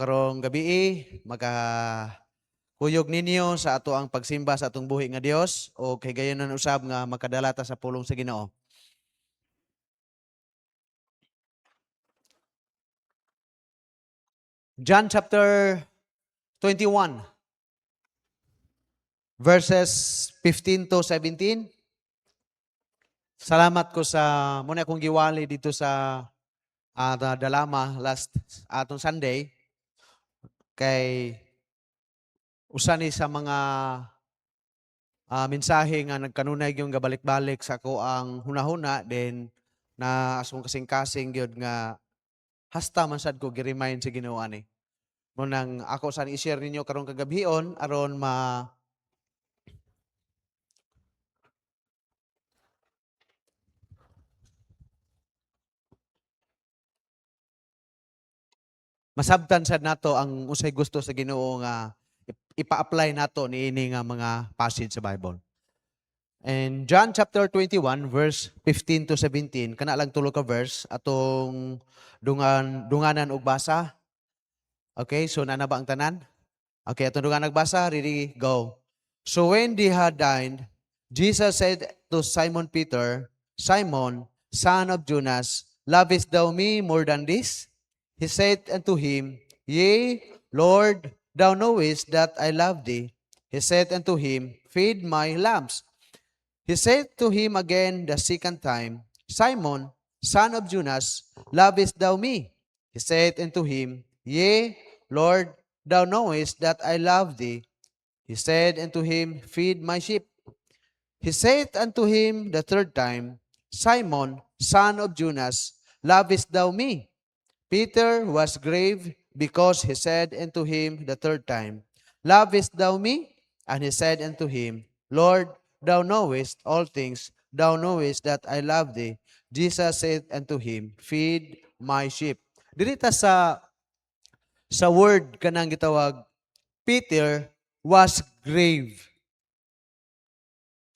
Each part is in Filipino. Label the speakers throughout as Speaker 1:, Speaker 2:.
Speaker 1: Karong gabi kuyog ninyo sa ato ang pagsimba sa atong buhi nga Dios o kay gayonan usab nga makadalata sa pulong sa Ginoo. John chapter 21 verses 15 to 17. Salamat ko sa muna akong giwali dito sa Dalama last atong Sunday kay usa ni sa mga mensahe nga nagkanunay yung gabalik-balik sa ako ang hunahuna then na asong kasing-kasing gyud nga hasta man sad ko gi-remind sa Ginoo ani. Mo nang ako sa i-share ninyo karong kagabhion aron masabtan sad nato ang usay gusto sa Ginoo nga ipa-apply nato niini nga mga passage sa Bible. And John chapter 21 verse 15 to 17 kana lang tulo ka verse atong dunganan og basa. Okay, so na ba ang tanan? Okay, atong dungan nagbasa, ready, go. So when they had dined, Jesus said to Simon Peter, Simon, son of Jonas, lovest thou me more than this? He said unto him, Yea, Lord, thou knowest that I love thee. He said unto him, Feed my lambs. He said to him again the second time, Simon, son of Jonas, lovest thou me? He said unto him, Yea, Lord, thou knowest that I love thee. He said unto him, Feed my sheep. He said unto him the third time, Simon, son of Jonas, lovest thou me? Peter was grieved because he said unto him the third time, Lovest thou me? And he said unto him, Lord, thou knowest all things, thou knowest that I love thee. Jesus said unto him, Feed my sheep. Dirita sa word kanang gitawag, Peter was grave.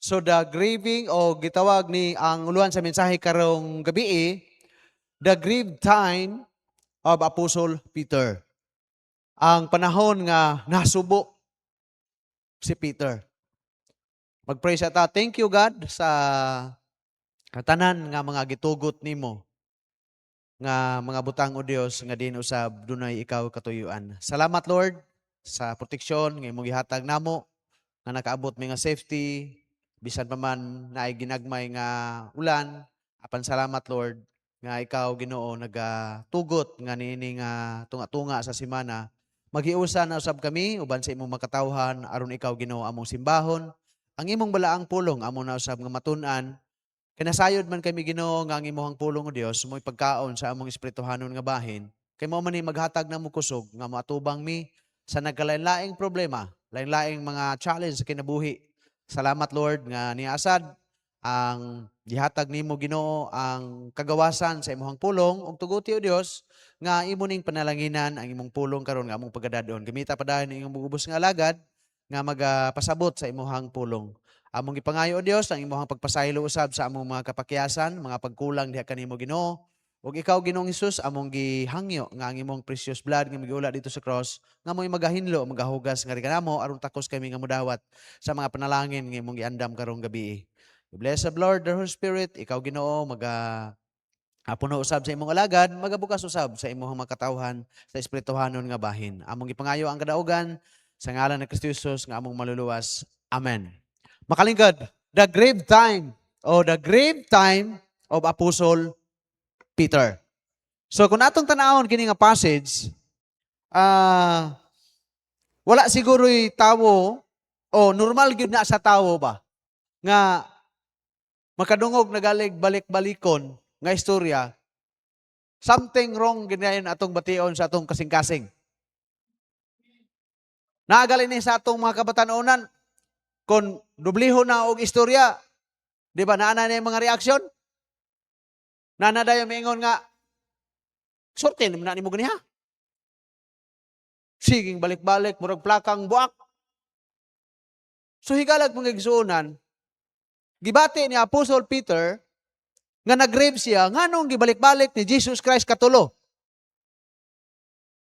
Speaker 1: So the grieving o gitawag ni ang uluhan sa mensahe karong gabi, the grieved time of Apostle Peter. Ang panahon nga nasubo si Peter. Mag-pray siya ta. Thank you God sa tanan nga mga gitugot nimo nga mga butang o Dios nga din usab dunay ikaw katuyuan. Salamat Lord sa proteksyon nga imong gihatag namo nga nakaabot mi nga safety bisan pa man naay ginagmay nga ulan. Apan salamat Lord nga ikaw Ginoo nagatugot nga niini nga tunga-tunga sa semana. Maghiusa na usab kami uban sa imong makatawhan aron ikaw Ginoo among simbahon. Ang imong balaang pulong amo na usab nga matun-an. Kinasayod man kami Ginoo nga ang imong pulong o Dios mo'y pagkaon sa among espirituhanon nga bahin. Kay mao man ni maghatag namo kusog nga matubang mi sa nagkalain-laing problema, lain-laing mga challenge sa kinabuhi. Salamat Lord nga niasad ang gihatag nimo Ginoo ang kagawasan sa imong pulong ug tuguti o Dios nga imo ning panalanginan ang imong pulong karon nga among paggadadon. Gamita pa dahil ang imong bugubos nga alagad nga magapasabot sa imong pulong. Among ipangayo o Dios ang imong pagpasaylo usab sa among mga kapakyasan, mga pagkulang diha kanimo Ginoo. Ug ikaw Ginoong Hesus among gihangyo nga ang imong precious blood nga migiula dito sa cross nga mo'y magahinlo, magahugas nga kanamo aron takos kami nga mudawat sa mga panalangin nga imong giandam karong gabi. Bless the Lord, the Holy Spirit, ikaw Ginoo puno usab sa imong alagad, magabukas usab sa imong makatawhan sa espirituhanon nga bahin. Among ipangayo ang kadaugan sa ngalan ni Kristo Jesus nga among maluluwas. Amen. Makalingkod, the grave time of Apostle Peter. So kung atong tanawon kini nga passage, wala siguro'y tawo o normal gyud na sa tawo ba nga makadungog nagalig balik-balikon nga istorya, something wrong ginayon atong bation sa atong kasing-kasing. Naagali ni sa atong mga kabatanunan kung dubliho na og istorya, di ba naana na yung mga reaksyon? Naana dayo maingon nga, sorte naman na ni mo ganiha. Siging balik-balik, murag plakang buak. So higalag mga igsuunan, gibati ni Apostle Peter, nga nag-grave siya, nga nung gibalik-balik ni Jesus Christ katulo.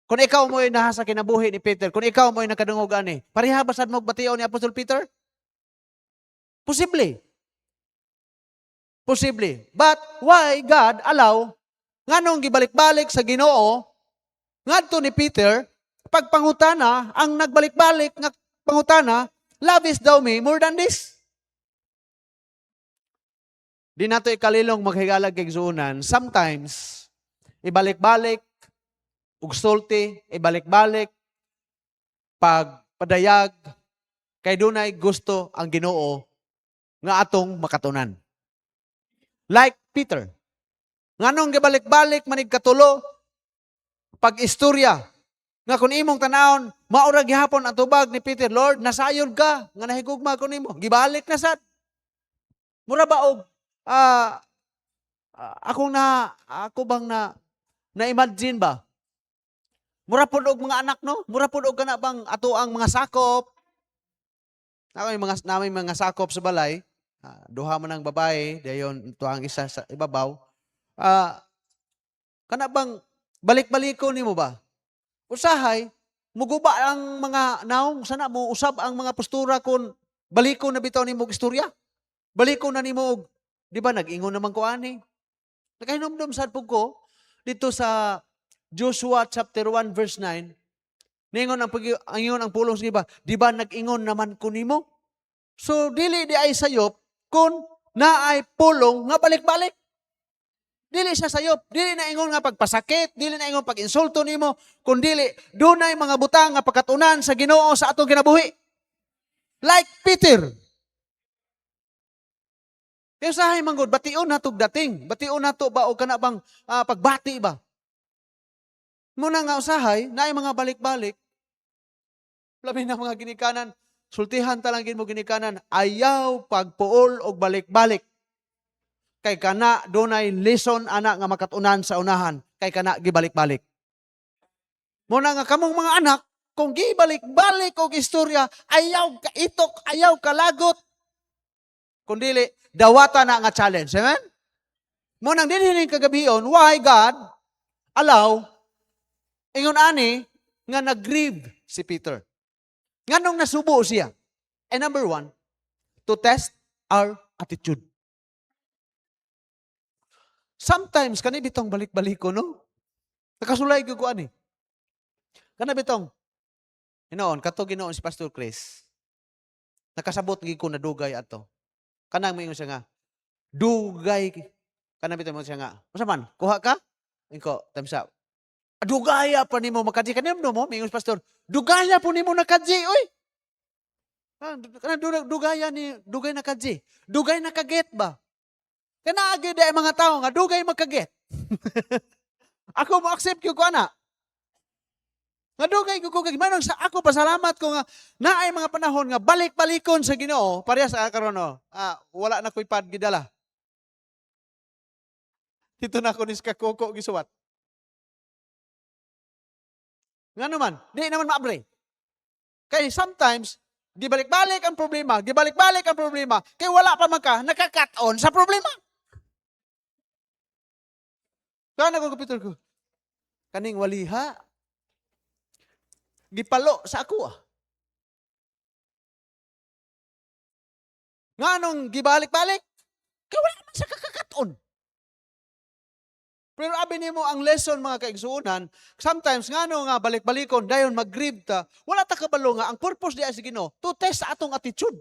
Speaker 1: Kung ikaw mo'y nahasa kinabuhi ni Peter, kung ikaw mo'y nakadungog ani, pareha ba sad mo batiyaw ni Apostol Peter? Posible. Posible. But why God allow nganong gibalik-balik sa Ginoo ngadto ni Peter pagpangutana ang nagbalik-balik nga pangutana, lovest thou me more than this? Di nato ikalilong maghigalag kay igsuunan. Sometimes ibalik-balik ug sulti, ibalik-balik pagpadayag kay dunay gusto ang Ginoo nga atong makatunan. Like Peter. Nganong gibalik-balik manig katulo pag-istorya nga kun imong tanawon maura gihapon ang tubag ni Peter, Lord, nasayod ka nga nahigugma ko nimo. Gibalik na sad. Mura ba og ako bang na-imagine ba? Mura pud og mga anak no? Mura pud og kana bang ato ang mga sakop. Ako yung mga sakop sa balay. Duha man ang babae, dayon ito ang isa sa ibabaw. Kana bang balik-baliko nimo ba? Usahay, muguba ang mga naong sana mo usab ang mga postura kun baliko na bitaw nimo og istorya. Baliko na nimo og di ba nag-ingon naman ko ani. Nakahinomdom sad pug ko dito sa Joshua chapter 1 verse 9. Ningon ang pulong sige ba? Di ba nag-ingon naman ko nimo? So dili di ay sayop kun naay pulong nga balik-balik. Dili siya sayop, dili na ingon nga pagpasakit, dili na ingon pag-insulto nimo, kun dili dunay mga butang nga pagkatunan sa Ginoo sa atong kinabuhi. Like Peter. Kaya usahay manggod, bation na tog dating. Bation na to ba o kana bang pagbati ba? Muna nga usahay, naay mga balik-balik. Labi na mga ginikanan, sultihan talangin mo ginikanan, ayaw pagpuol og balik-balik. Kay kana dunay lesson ana nga makatunan sa unahan, kay kana gibalik-balik. Muna nga kamong mga anak, kung gibalik-balik og istorya, ayaw ka itok, ayaw ka lagot. Kundili, dawata na nga challenge. Amen? Munang dinhining kagabion, why God allow ingon ani nga nag-grieve si Peter. Nganong nasubo siya? And number 1, to test our attitude. Sometimes, kani bitong balik-baliko, no? Nakasulay ko ani. Kana bitong, kato ginoon si Pastor Chris. Nakasabot ko na dugay ato. Kanang may siya nga, dugay, kanang bitong mo siya nga, masaman, kuha ka? Inko, tamsa, dugaya pa ni mo makadji. Kanang mo, may Pastor, dugaya po ni mo nakadji, oy. Dugay nakadji. Dugay nakaget ba? Kanaagi da mga tao nga dugay makaget. Ako mo accept ko ana. Nga dugay ko manong sa ako pasalamat ko nga naay mga panahon nga balik-balikon sa Ginoo pareha sa karon wala na ko'y pad gidala. Dito na ako ni kakoko gisuwat. Nga naman, di naman maabre. Kay sometimes gibalik-balik ang problema, kay wala pa man ka nakakat-on sa problema. Kaya nagkakapitor ko, kaning waliha, gipalo sa ako Nga nung gibalik-balik, kaya wala man sa kakakat-on. Pero abi nimo ang lesson mga kaigsuunan, sometimes nga nga balik-balikon, dayon mag-grieve ta, wala ta kabalo nga, ang purpose diya sa Ginoo, to test sa atong attitude.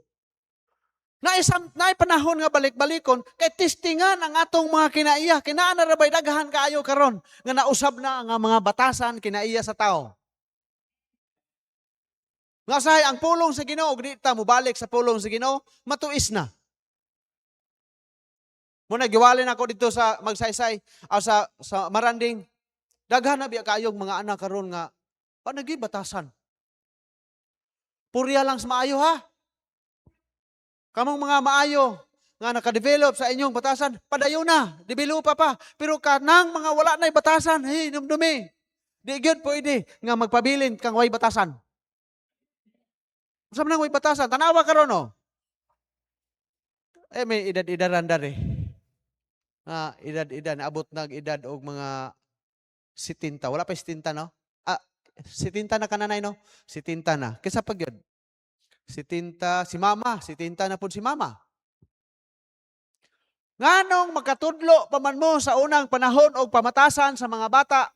Speaker 1: Naay panahon nga balik-balikon, kay testingan ang atong mga kinaiya. Kinaan na rabay daghan kaayo karon nga nausab na nga mga batasan kinaiya sa tao. Nga sahay, ang pulong sa Ginoo, di ta mubalik sa pulong sa Ginoo, matuis na. Muna giwalin ako dito sa magsaysay, sa Maranding, daghan na biya kayong mga anak karon nga, nagibatasan. Purya lang sa maayo ha. Kamong mga maayo nga nakadevelop sa inyong batasan, padayon na, developa pa. Pero kanang mga wala na'y batasan, hey, numdumi. Di gyud pwede nga magpabilin kang way batasan. Saan nang way batasan? Tanawa karon no? May edad-edaran dari. Edad-edad, naabot nag edad og mga 70. Wala pa 70, no? si Tinta na kananay, no? Si Tinta na. Kisa pag yun? Si Tinta, si Mama. Si Tinta na po si Mama. Nganong makatudlo pa man mo sa unang panahon o pamatasan sa mga bata,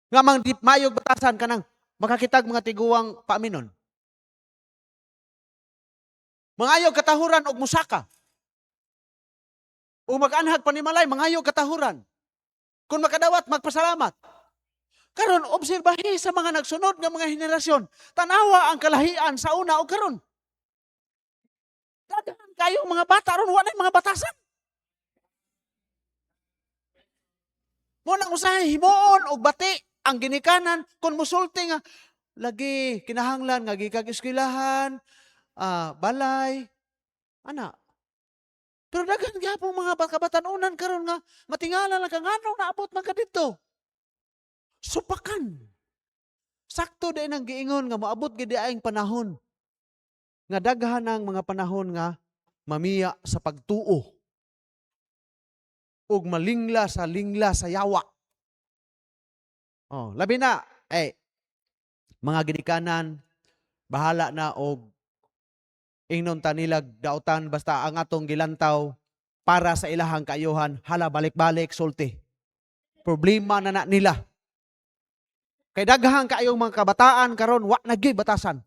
Speaker 1: nga mang di mayog batasan ka nang makakitag mga tiguang paaminon. Mangayog katahuran og musaka. O mag-anhag panimalay, mangayog katahuran. Kung makadawat, magpasalamat. Karon obserbahi sa mga nagsunod nga mga henerasyon, tanawa ang kalahian sa una o karon. Daghan kayo mga bata ron, wala mga batasan. Muna usahay himuon og bati ang ginikanan kung musulti nga lagi kinahanglan nga gikag eskwelahan, balay, ana. Pero daghan gyapon mga kabatanunan karon nga matingala lang kang anong naabot man kadto. Supakan. Sakto din ang giingon nga moabot gid aing panahon nga daghan ang mga panahon nga mamiya sa pagtuo ug malingla sa yawa. Oh, labi na mga ginikanan bahala na og ingnon tanilag dautan basta ang atong gilantaw para sa ilahang kaayuhan hala balik-balik sulti. Problema na nila. Kay daghang kaayong mga kabataan karon wa nagay batasan.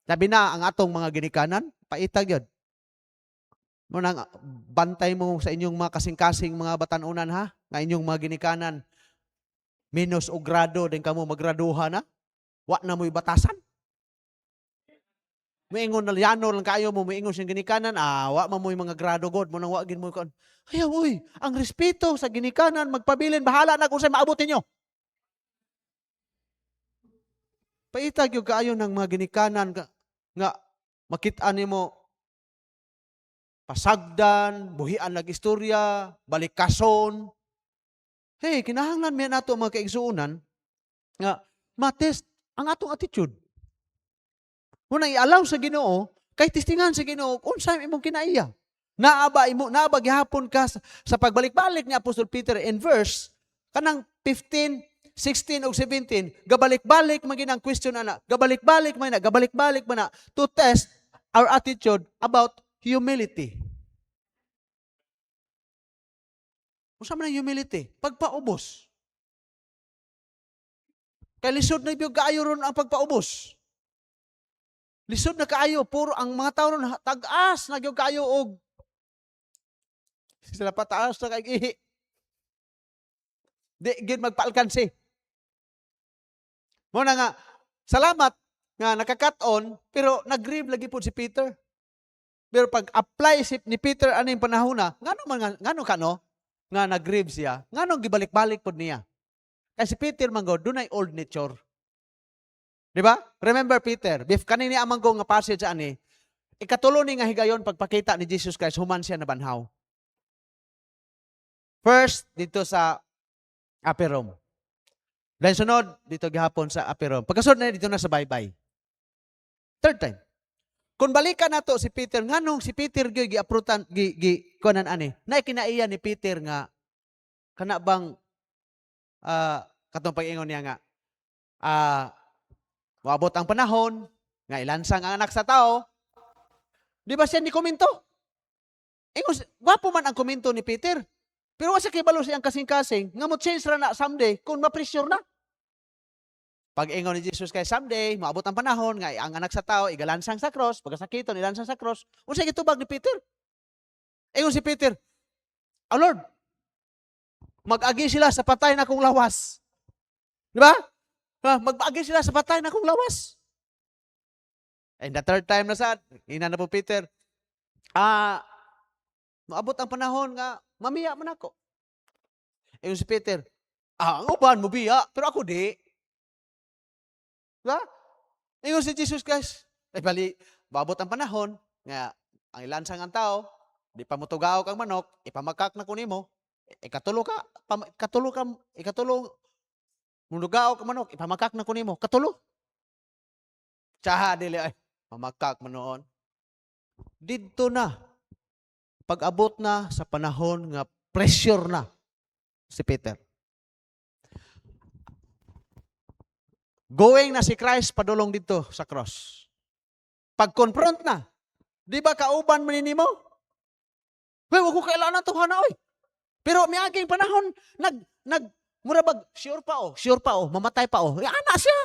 Speaker 1: Labi na ang atong mga ginikanan, paitag yun. Muna bantay mo sa inyong mga kasing-kasing mga batanunan ha, nga inyong mga ginikanan, minus o grado, din kamo magraduha na, wa na mo'y batasan. Maingon na yano lang kayo mo, maingon siyang ginikanan, wa ma mo'y mga grado god, mo nang wagin mo kon. Ayaw, uy, ang respeto sa ginikanan, magpabilin, bahala na kung sa'y maabutin nyo. Paitag yung kaayo ng mga ginikanan nga makita nimo pasagdan, buhian lag istorya, balikason. Hey, kinahanglan mi nato mga kaigsuonan nga matest ang atong attitude. Muna i-allow sa Ginoo, kay testingan sa Ginoo unsay imong kinaiya. Naaba gihapon ka sa pagbalik-balik ni Apostol Peter in verse kanang 15, 16 ug 17, gabalik-balik man ginang question ana, gabalik-balik man na to test our attitude about humility. Unsa man ang humility? Pagpaubos. Kay lisod na ibig kaayo ron ang pagpaubos. Lisod na kaayo, puro ang mga tao ron tag-as na gyud kaayo og sila pataas na kay ihi. Di gid magpaalkansi. Mo na nga, salamat nga nakakat-on, pero nag-grieve lagi po si Peter. Pero pag apply ni Peter aning panahon na, ngano kano nga nag-grieve siya, ngano gibalik-balik pod niya. Kasi si Peter manggo dunay old nature. Di ba? Remember Peter, bif kanini amang go nga passage ani, ikatulo ni nga higayon pagpakita ni Jesus Christ human siya na banhaw. First dito sa upper room. Dahil sunod, dito gihapon sa upper room. Pagkasunod na dito na sa bye-bye. Third time. Kung balikan nato si Peter, nganong si Peter gi-aprutan, kunan ani, na kinaiya ni Peter nga, kana bang, katong pag-ingon niya nga, maabot ang panahon, nga ilansang ang anak sa tao, di ba siya ni komento? Ingon, wapo man ang komento ni Peter, pero wala siya kibalo siyang kasing-kasing, nga mo change ra na someday, kung ma-pressure na. Pag ingon ni Jesus kay someday, maabot ang panahon, nga ang anak sa tao, igalansang sa cross, pagkasakiton, ilansang sa cross, unsa gitubag ni Peter? Ingon si Peter, oh Lord, mag-agi sila sa patay na kong lawas. Di ba? Mag-agi sila sa patay na kong lawas. And the third time na sad, ina na po Peter, maabot ang panahon nga, mamiya man ako. Ingon si Peter, ang uban mo biya, pero ako di. Diba? Ingon si Jesus Christ, bali, maabot ang panahon, nga, ang ilansang ang tao, di pa mo tugaw kang manok, ipamakak na kunimo, ikatulo, munugaw kang manok, ipamakak na kunimo, katulo. Tsaha, dili, pamakak man noon. Dito na, pag-abot na sa panahon nga pressure na si Peter. Going na si Christ padulong dito sa cross. Pag-confront na, di ba kauban man nimo? Hoy, wag ko kailangan to hana oy. Pero may aking panahon murabag sure pa mamatay pa ana siya.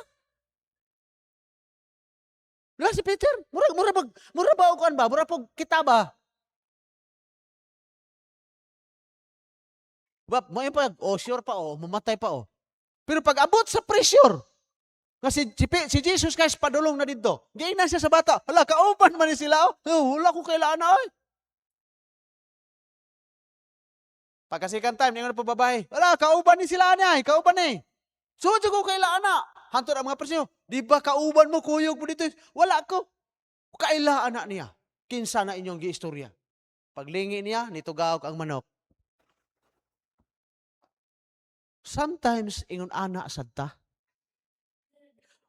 Speaker 1: Wala si Peter, murabag kuan ba? Murabag kita ba? Mo yung pag, sure pa mamatay pa Pero pag abot sa pressure, kasi si Jesus Christ padulong na dito. Di na siya sa bata. Hala, kauban man ni sila. Wala ko kailangan na Pagkasikan time, ningon po babae. Hala, kauban ni sila niya. Kauban eh. So, ko kailangan na. Hantod ang mga presyo. Di ba kauban mo, kuyog mo dito? Wala ko. Kailangan na niya. Kinsa na inyong giistorya. Paglingi niya, nitugawag ang manok. Sometimes, ingon ana sadta.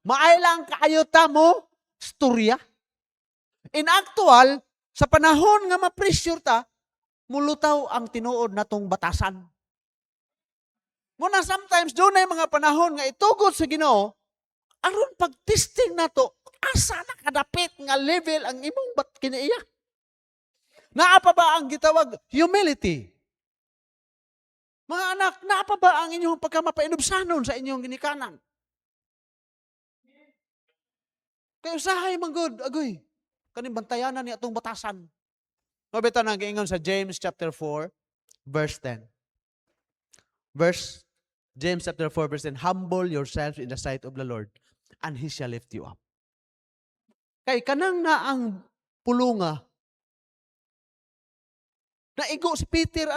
Speaker 1: Maailang kaayota mo, storya. In actual, sa panahon nga ma-pressure ta, mulutaw ang tinuod natong batasan. Muna sometimes, doon ay mga panahon nga itugod sa Ginoo, aron pag-testing na to, asa nakadapit nga level ang imong kinaiya. Naa pa ba ang gitawag humility? Mga anak, naa pa ba ang inyong pagkamapainubsanon sa inyong ginikanan? Kaya usahay manggod, agoy. Kaning bantayanan ni atong batasan. Mabita nang giingon sa James chapter 4, verse 10. James chapter 4, verse 10, humble yourselves in the sight of the Lord, and He shall lift you up. Kay kanang na ang pulunga, naigo si Peter,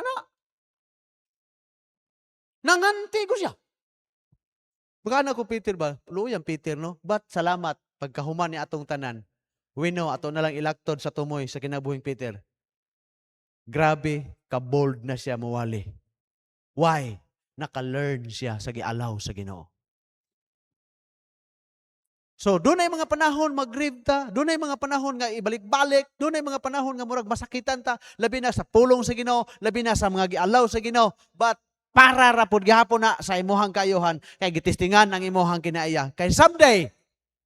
Speaker 1: nanganti ko siya. Baka na ko Peter ba? Luyang Peter, no? But salamat, pagkahuman ni atong tanan, we know, ato na lang ilaktod sa tumoy sa kinabuhing Peter. Grabe, ka-bold na siya mawali. Why? Naka-learn siya sa gialaw sa Ginoo. So, doon ay mga panahon mag-grieve ta, doon ay mga panahon nga ibalik-balik, doon ay mga panahon nga murag masakitan ta, labi na sa pulong sa Ginoo, labi na sa mga gialaw sa Ginoo, but para rapod gihapon na sa imuhang kayuhan, kay gitistingan ang imuhang kinaiya. Kay someday,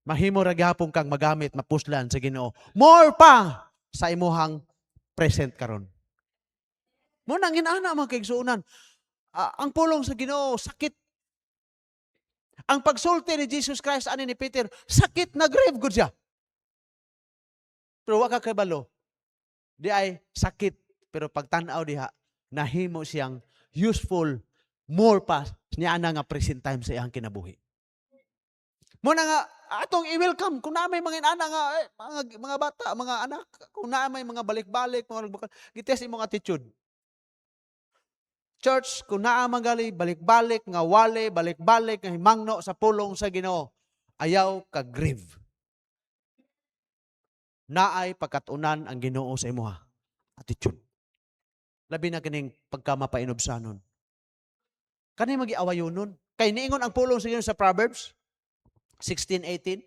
Speaker 1: mahimo ra gihapon kang magamit, mapuslan sa Ginoo. More pa sa imuhang present karon. Muna ginana mga kaigsuunan, ang pulong sa Ginoo sakit. Ang pagsulti ni Jesus Christ ani ni Peter, sakit na grave gud siya. Pero wa ka kabalo. Di ay sakit, pero pagtan-aw diha, nahimo siyang useful more pa niya nga present time sa iyang kinabuhi. Muna nga atong i-welcome kung na may mga inana nga mga bata, mga anak, kung na may mga balik-balik, mga gites imong attitude. Church, kung naa magali, balik-balik, nga wale, balik-balik, nga himangno sa pulong sa Ginoo, ayaw ka-grieve. Naay pagkatunan ang Ginoo sa imuha. Attitude. Labi na kining pagkamapainobsanon. Kanay mag-iawayon nun. Kay niingon ang pulong sa Ginoo sa Proverbs 16:18.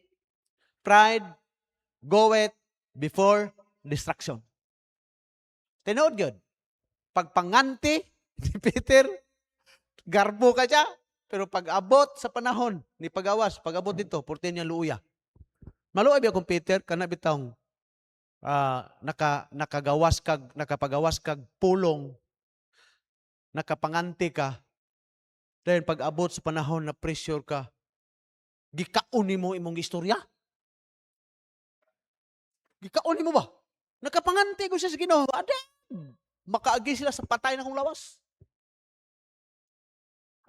Speaker 1: Pride goeth before destruction. Tinood gyud. Pagpanganti ni Peter, garbo ka siya, pero pag-abot sa panahon ni pag-awas, pag-abot dito, porte niya luuya. Maluoy ba kung Peter, kana bitong nakapagawas kag pulong, nakapanganti ka, dahil pag-abot sa panahon na pressure ka, gikauni mo imong istorya? Gikauni mo ba? Nakapanganti ko siya sa Ginoo. Makaagi sila sa patay na kong lawas.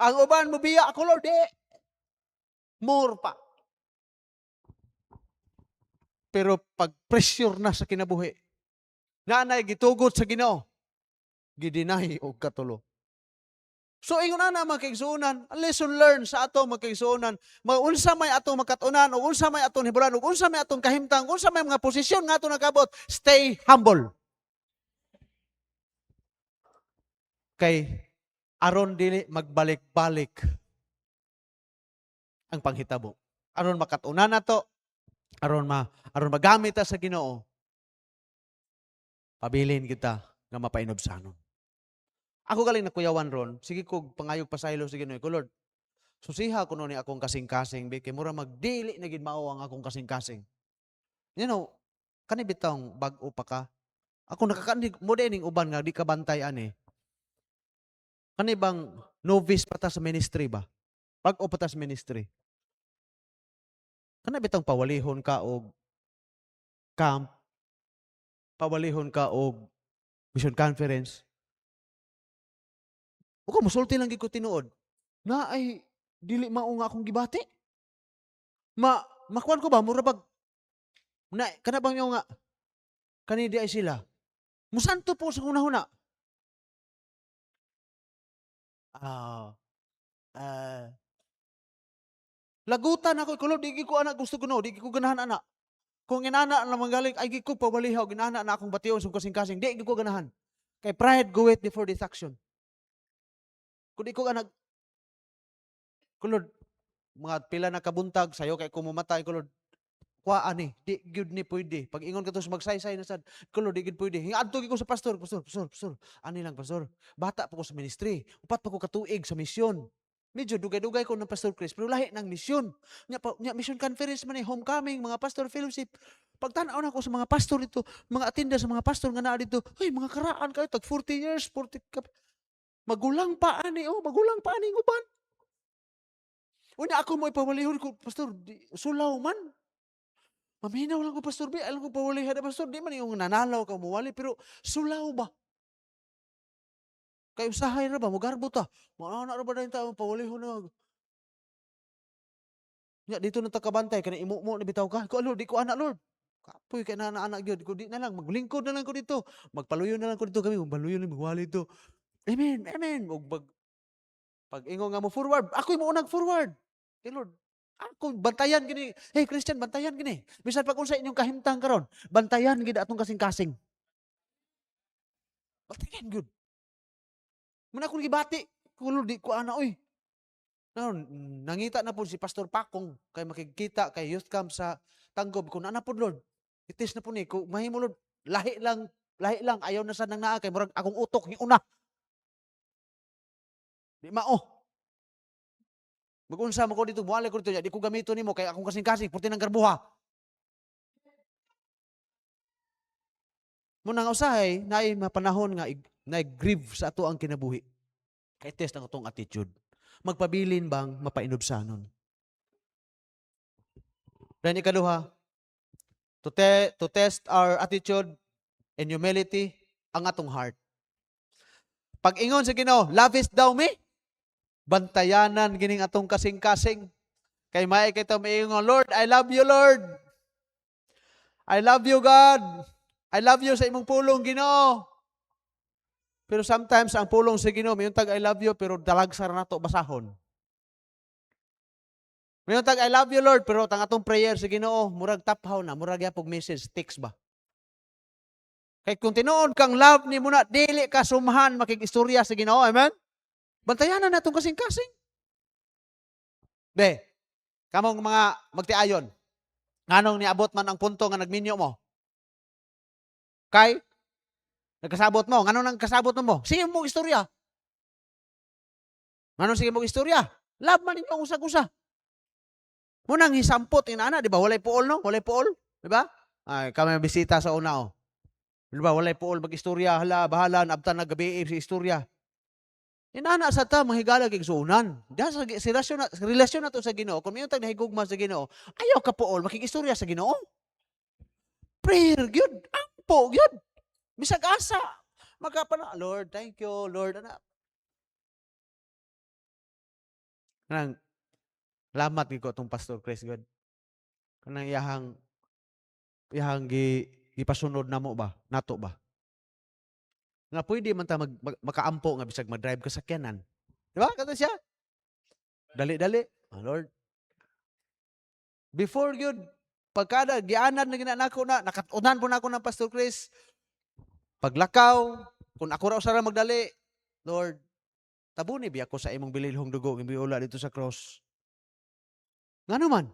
Speaker 1: Ang uban mo biya ako, Lord, more pa. Pero pag pressure na sa kinabuhi, nanay gitugod sa Ginoo, gidinay og katulo. So ingon na mga kaigsuonan, lesson learned sa ato mga kaigsuonan, unsa may atong makatunan, o unsa may atong hibulan, o unsa may atong kahimtang, unsa may mga posisyon nga ato nakabot, stay humble. Kay aron dili magbalik-balik ang panghitabo. Aron makatunan nato, aron magamit ta sa Ginoo. Pabilin kita nga mapainobsanon. Ako galing nakuyawan ron, sige ko pangayog pasaylo sa Ginoo ko, Lord. Susiha ko ni akong kasing-kasing, kay mura magdili na gid mao ang akong kasing-kasing. You know, kani bitong bag-o pa ka. Ako nakakanig mo din ning uban nga di ka bantay ani. Kani bang novice pa ta sa ministry ba? Bag-o pa ta sa ministry. Kana bitong pawalihon ka og camp, pawalihon ka og mission conference. O musulti lang gid ko tinuod. Na ay dili mao nga akong gibati. Makuan ko ba mura bag na kana bang nga kani di ay sila. Musanto po sa hunahuna. Lagutan ako kulo di ko anak gusto ko no, di ko ganahan anak. Kung inana na manggaling ay gi ko pawalihaw ginana na akong bation sung kasing-kasing, di ko ganahan. Kay pride goeth before destruction. Kung di ko anak kulod mga pila na kabuntag sayo kay kumumatay kulod kuhaan ni di gyud ni pwede pag ingon ka to magsaysay na sad kulod di gyud pwede hingadto ko sa pastor ani lang pastor bata pa ko sa ministry upat pa ko katuig sa misyon medyo dugay-dugay ko ng Pastor Chris pero lahi ng misyon nya mission conference man homecoming mga pastor fellowship pagtan-aw na ko sa mga pastor dito mga attendant sa mga pastor nga naa dito ay mga karaan kayo tag 40 years 40 magulang pa ani uban. Una ako mo ipawalihon ko, Pastor, sulaw man. Maminaw lang ko, Pastor, alam ko pawalihan na, Pastor, di man yung nanalaw ka mawali, pero sulaw ba? Kaya usahay na ba, magarbo ta. Maana na ba na yung tao, pawalihon na. Ya, dito na takabantay, kana imo mo na bitaw ka. Ko, Lord, di ko anak, Lord. Kapoy, kaya anak yun. Ko, di na lang, maglingkod na lang ko dito. Magpaluyo na lang ko dito kami, magpaluyo na, magwali dito. Amen, amen. Pag ingo nga mo forward, ako'y mo unang forward. Eh Lord, ako bantayan gini. Hey Christian, bantayan gini. Bisan pag unsa inyong kahimtang karon, bantayan gid atong kasing-kasing. Bantayan gud. Muna akong gibati, kulo di ko ana oy. Nangita na po si Pastor Pakong kay makikita kay youth camp sa Tanggob kun ana po Lord. Itis na po ni ko mahimo Lord. Lahi lang ayaw na sa nang naa kay murag akong utok ni una. Di mao. Mag-unsa mo ko dito, buwala ko dito, di ko gamito nimo kay akong kasing-kasing, purti ng garbuha. Muna nga usahay, naay mapanahon nga na-grieve sa ato ang kinabuhi. Kay test ang atong attitude. Magpabilin bang mapainubsanon? Then ikaduha, to test our attitude and humility, ang atong heart. Pag ingon sa Ginoo, lovest thou me? Bantayanan gining atong kasing-kasing. Kay may kita maingon, Lord, I love you, Lord. I love you, God. I love you sa imong pulong, Ginoo. Pero sometimes ang pulong sa Ginoo, mayong tag I love you pero dalagsar na to basahon. Mayong tag I love you, Lord, pero tang atong prayer sa Ginoo, murag taphaw na, murag yapog message, text ba? Kay kung tinuod kang love ni muna, dili ka sumahan makikistorya sa Ginoo, amen? Bantayanan na itong kasing-kasing. Be, kamong mga magtiayon, nganong niabot man ang punto nga nagminyo mo? Kay, nagkasabot mo. Nganong nagkasabot mo? Sige mong istorya. Nganong sige mong istorya? Love man ninyo ang usag-usa. Munang hisampot, inana, di ba? Walay puol, no? Walay puol, di ba? Ay, kami bisita sa una, oh. Di ba? Walay puol, mag-istorya, hala, bahala, naabtan na gabi, si istorya. Inana sa ta, mahigala kay suunan. Sa relasyon na to sa Ginoo, kung mayroon tag nahigugma sa Ginoo, ayaw ka pool, makikistorya sa Ginoo. Prayer, gyud. Ampo, gyud. Bisag asa. Magkapana, Lord, thank you, Lord. Kanang, lamat ko itong Pastor Chris, God. Kanang iyahang gipasunod na mo ba? Nato ba? Nga pwede man ta makaampo nga bisag mag-drive ka sakyanan. Di ba? Kato siya. Dali-dali. Oh, Lord. Before yun, pagkada, gianan na ginanako na, nakatunan po na ako ng Pastor Chris. Paglakaw, kung ako raw sarang magdali, Lord, tabuni biya ko sa imong bililhong dugo, ibiula dito sa cross. Nga naman,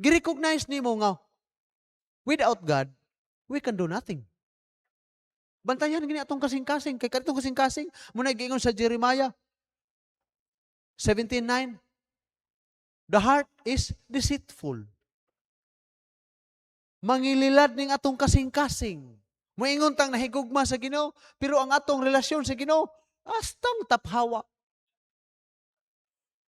Speaker 1: gi-recognize ni mo nga, without God, we can do nothing. Bantayan gini atong kasing-kasing. Kay kanitong kasing-kasing, muna giingon sa Jeremiah 17:9. The heart is deceitful. Mangililad ning atong kasing-kasing. Moingon tang nahigugma sa Ginoo, pero ang atong relasyon sa Ginoo astang taphawa.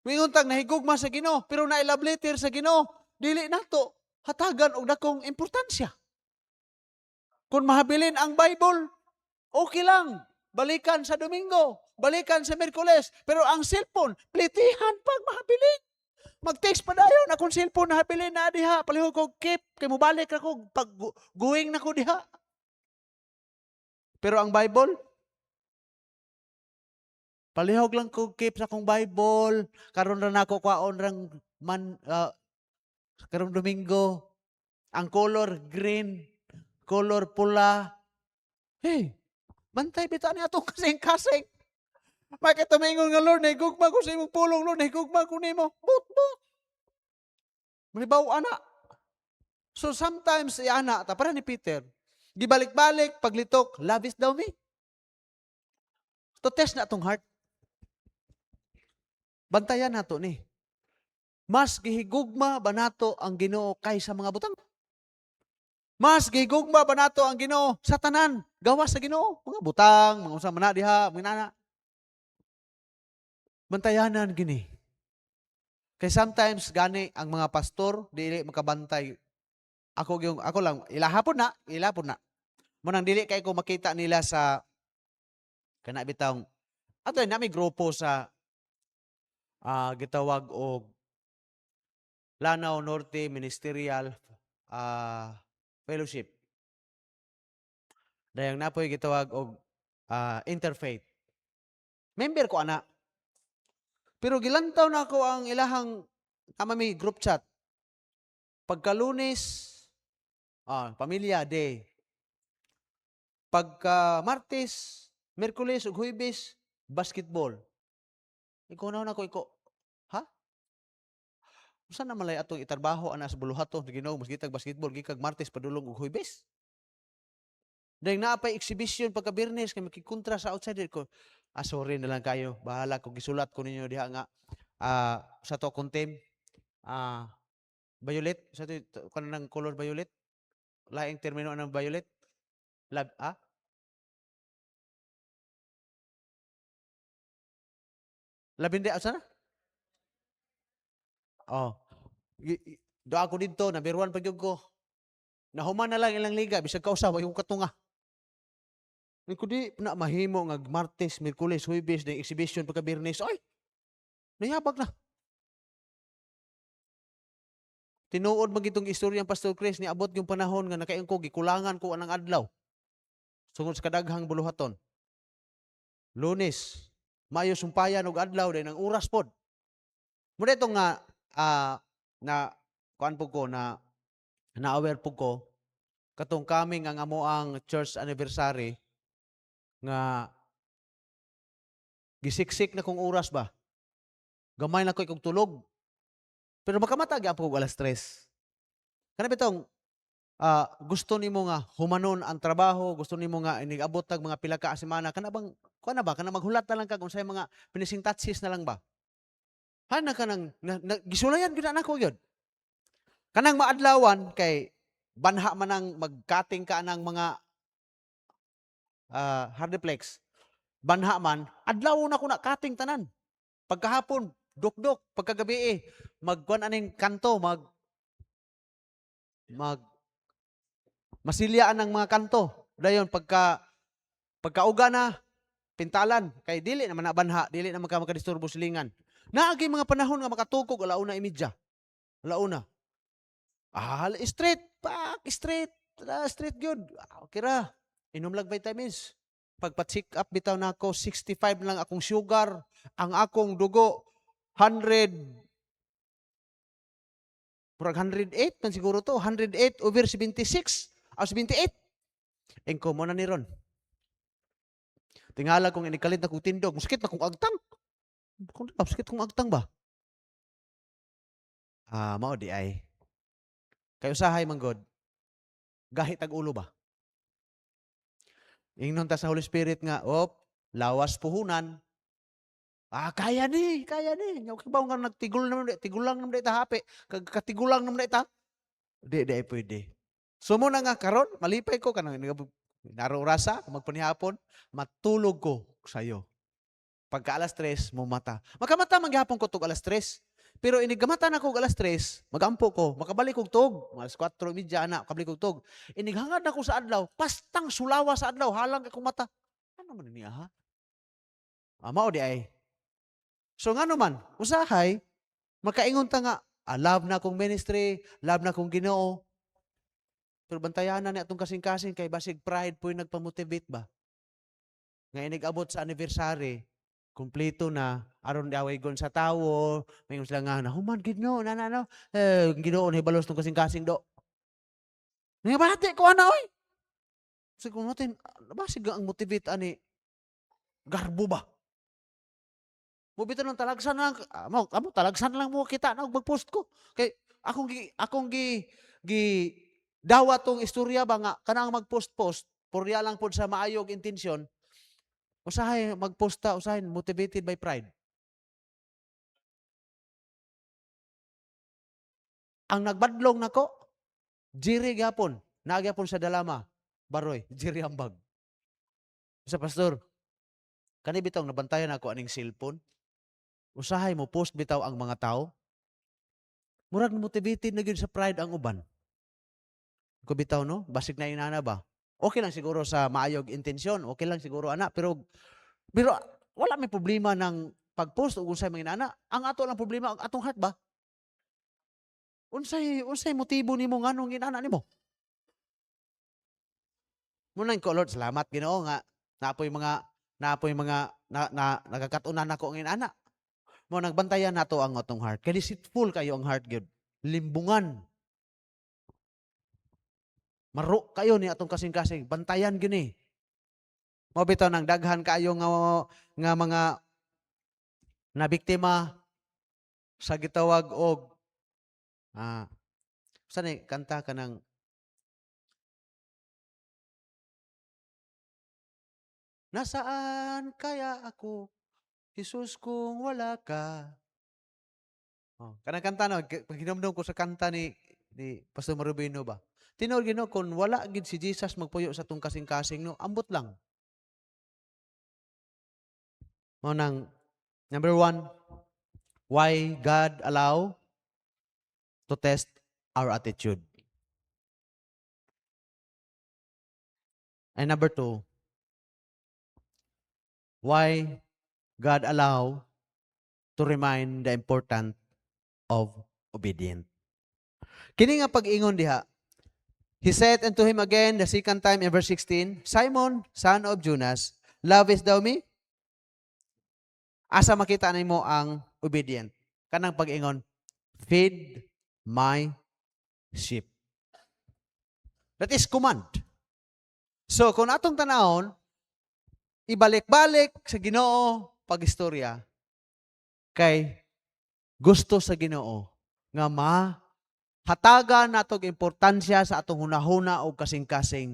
Speaker 1: Moingon tang nahigugma sa Ginoo, pero na love letter sa Ginoo, dili nato hatagan og dakong importansya. Kung mahabilin ang Bible, okay lang. Balikan sa Domingo, balikan sa Miyerkules, pero ang cellphone, plitihan pag mahabilin. Mag-text pa dayon akong cellphone na habilin na diha, palihog ko keep, kay mo balik ako, pag going na ko diha. Pero ang Bible, palihog lang ko keep sa akong Bible, karon ra nako kwaon rang karong Domingo, ang color green, color pula. Hey, bantay bitaw ni atong kasing-kasing. Bakit tumingon nga Lord, nahigugma ko sa imong pulong, Lord, nahigugma ko nimo. But. Manibaw ana. So sometimes ana ta para ni Peter, gibalik-balik paglitok, lavish daw me. To test na atong heart. Bantayan nato ni. Mas gihigugma ba nato ang Ginoo kaysa mga butang? Mas gihigugma ba nato ang Ginoo sa tanan gawas sa Ginoo? Mga butang, mga usa man diha, mga nana. Bantayanan gini. Kay sometimes gani ang mga pastor dili makabantay. Ako lang ilahapon na. Munang dili kay ko makita nila sa kana bitawng ato na may grupo sa gitawag og Lanao Norte Ministerial Fellowship. Dayang napoy gitawag og interfaith. Member ko ana. Pero gilantaw na ako ang ilahang may group chat. Pagka Lunes, Pamilya Day. Pagka Martes, Miyerkules ug Huwebes, basketball. Ikaw na ko, ha? Saan na malay atong itarbaho ana sa buluhaton Ginoo mas gitag basketball gikag Martes padulong ug Huwebes? Dahil naapay exhibition pagka Biyernes kay makikontra sa outsider ko. Sorry na lang kayo. Bahala ko gisulat ko ninyo diha nga sa to kontem violet sa to kanang color violet. Laing termino ng violet. Labinde asa na? Do ako dito number 1 pagyud ko. Nahuman na lang ilang liga bisag kausaw yung katunga. Kudi na mahimo nga Martes, Miyerkules, Huwebes na exhibition pagka Biyernes. Ay, nayabag na. Tinuod magitong istorya ng Pastor Chris ni abot yung panahon nga nakain ko gikulangan ko anang adlaw. Sungod sa kadaghang buluhaton. Lunes, Mayo sumpayan og adlaw day nang oras pod. Mo dito nga na kuan po ko na aware po ko katong coming ang amo ang church anniversary nga gisiksik na kong oras ba. Gamay na ko ikong tulog. Pero makamatag ako og alas 3. Kana bitong gusto nimo nga humanon ang trabaho, gusto nimo nga inigabot tag mga pila ka semana kana bang kuan na ba kana maghulat na lang kag unsay mga finishing touches na lang ba. Hana kanang gisulayan gyud na nako gyud. Kanang maadlawan kay banha man ang magkating ka ng mga hardiplex. Banha man, adlaw na ko na kating tanan. Pagkahapon, dukdok, pagkagabi magkuan aning kanto, masilyaan ng mga kanto. Dayon pagkauga na pintalan kay dili naman na banha, dili naman ka makadisturbo silingan. Naagi mga panahon nga makatukog alauna imidya. Alauna. Straight, straight good. Okay ra. Inom lang vitamins. Pagpa-check up bitaw na ako, 65 lang akong sugar, ang akong dugo 108 man siguro to, 108 over 76 o 78. Engko mo na ni ron. Tingala kong inikalit na kong tindog, sakit na kong agtang. Sakit kong agtang ba? Mao di ay. Kayo usahay manggod, gahit ag ulo ba? Ingnon ta sa Holy Spirit nga, lawas puhunan. Kaya ni, kaya ni. Nya kibaw nga nagtigol naman, tigulang naman ita hape, katigulang naman ita. Di pwede. So mo na nga karon, malipay ko kanang naro rasa, magpanihapon, matulog ko sayo. Pagka alas 3, mo mata. Makamata manggihapon ko tug alas 3. Pero inigamata na ko alas 3, magampo ko, makabalik kog tug, alas 4:30 na, kabalik kog tug. Inighangad na ko sa adlaw, pastang sulawa sa adlaw, halang akong mata. Ano man niya ha? Mao di ay. So nga naman, usahay, makaingon ta nga, love na akong ministry, love na akong Ginoo. Pero bantayanan ni atong kasing-kasing kay basig pride po yung nagpamotivate ba? Nga inigabot sa anniversary, kumpleto na, aron away gon sa tawo, may sila nga, nahuman gid no, Ginoo na ibalos tong kasing-kasing do. Nangabati ko ana oy. Siguro natin, basig ang motivate ani, garbo ba? Mubito ng talagsan lang, talagsan lang mo kita na mag-post ko. Kay akong gi dawa tong istorya ba nga kanang mag-post-post, purya lang pod sa maayog intensyon. Usahay magposta, usahin motivated by pride. Ang nagbadlong nako, Jiri gyapon, nagyapon sa Dalama, Baroy, Jiri Ambag. Sa pastor, kani bitaw nabantayan ako aning cellphone. Usahay mo post bitaw ang mga tao. Murag motivated na gyud sa pride ang uban. Ko bitaw no, basig na inana ba? Okay lang siguro sa maayog intensyon, okay lang siguro ana, pero wala may problema ng pag-post ug unsay mga inana. Ang ato lang problema ang atong heart ba? Unsay motibo nimo nganong inana nimo? Muna ko Lord, salamat Ginoo nga naapoy mga nagakatunan nako ang inana. Mo nagbantayan nato ang atong heart. Kay deceitful kayo ang heart gyud. Limbungan. Maro kayo ni atong kasing-kasing. Bantayan gini. Mo bitaw nang daghan kayo nga mga nabiktima sa gitawag og saan kanta kanang nasaan kaya ako Jesus kung wala ka. Kanang kanta no, paghinumdum ko sa kanta ni Pastor Marubino ba. Tinuod Ginoo kung wala gid si Jesus magpuyo sa tong kasing-kasing no, ambot lang. Mo nang number 1, why God allow to test our attitude. And number 2, why God allow to remind the importance of obedience. Kini nga pag-ingon diha, He said unto him again the second time in verse 16, Simon, son of Jonas, lovest thou me? Asa makita nimo ang obedient? Kanang pag-ingon, feed my sheep. That is command. So, kung atong tanahon, ibalik-balik sa Ginoo pag-istorya, kay gusto sa Ginoo nga hatagan natog importansya sa atong hunahuna o kasing-kasing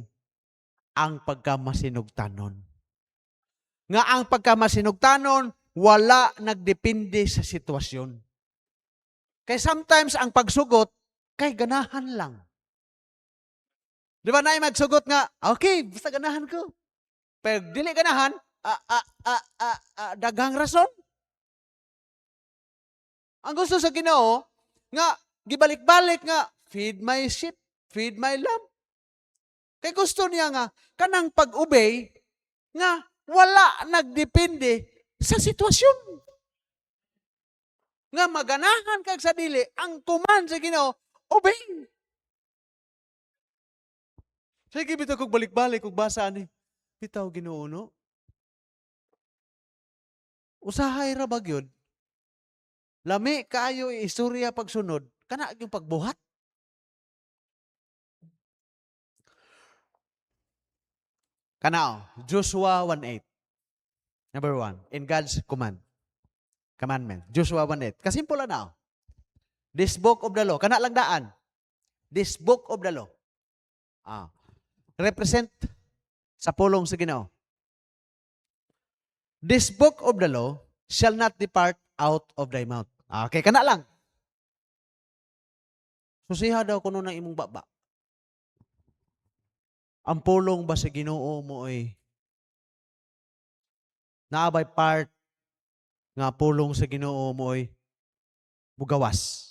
Speaker 1: ang pagkamasinugtanon. Nga ang pagkamasinugtanon wala nagdepende sa sitwasyon. Kay sometimes ang pagsugot kay ganahan lang. Di ba na magsugot nga, okay, basta ganahan ko. Pero dili ganahan, daghang rason. Ang gusto sa Ginoo nga gibalik-balik nga, feed my sheep, feed my lamb. Kay gusto niya nga, kanang pag-obey, nga wala nagdepende sa sitwasyon. Nga maganahan kag sa dili, ang command sa Ginoo, obey. Sige, bitaw kog balik-balik, kog basa ni, bitaw Ginoo no? Usahay ra ba gyud? Lami kayo istorya pagsunod, kana yung pagbuhat. Kanao, Joshua 1:8. Number 1, in God's commandment. Joshua 1:8. Kasimple na. This book of the law, kana lang daan. This book of the law. Represent sa pulong sa Ginoo. This book of the law shall not depart out of thy mouth. Okay, kana lang. Susiha daw kuno ng imong baba. Ang pulong ba sa Ginoo mo ay naabay part nga pulong sa Ginoo mo ay bugawas.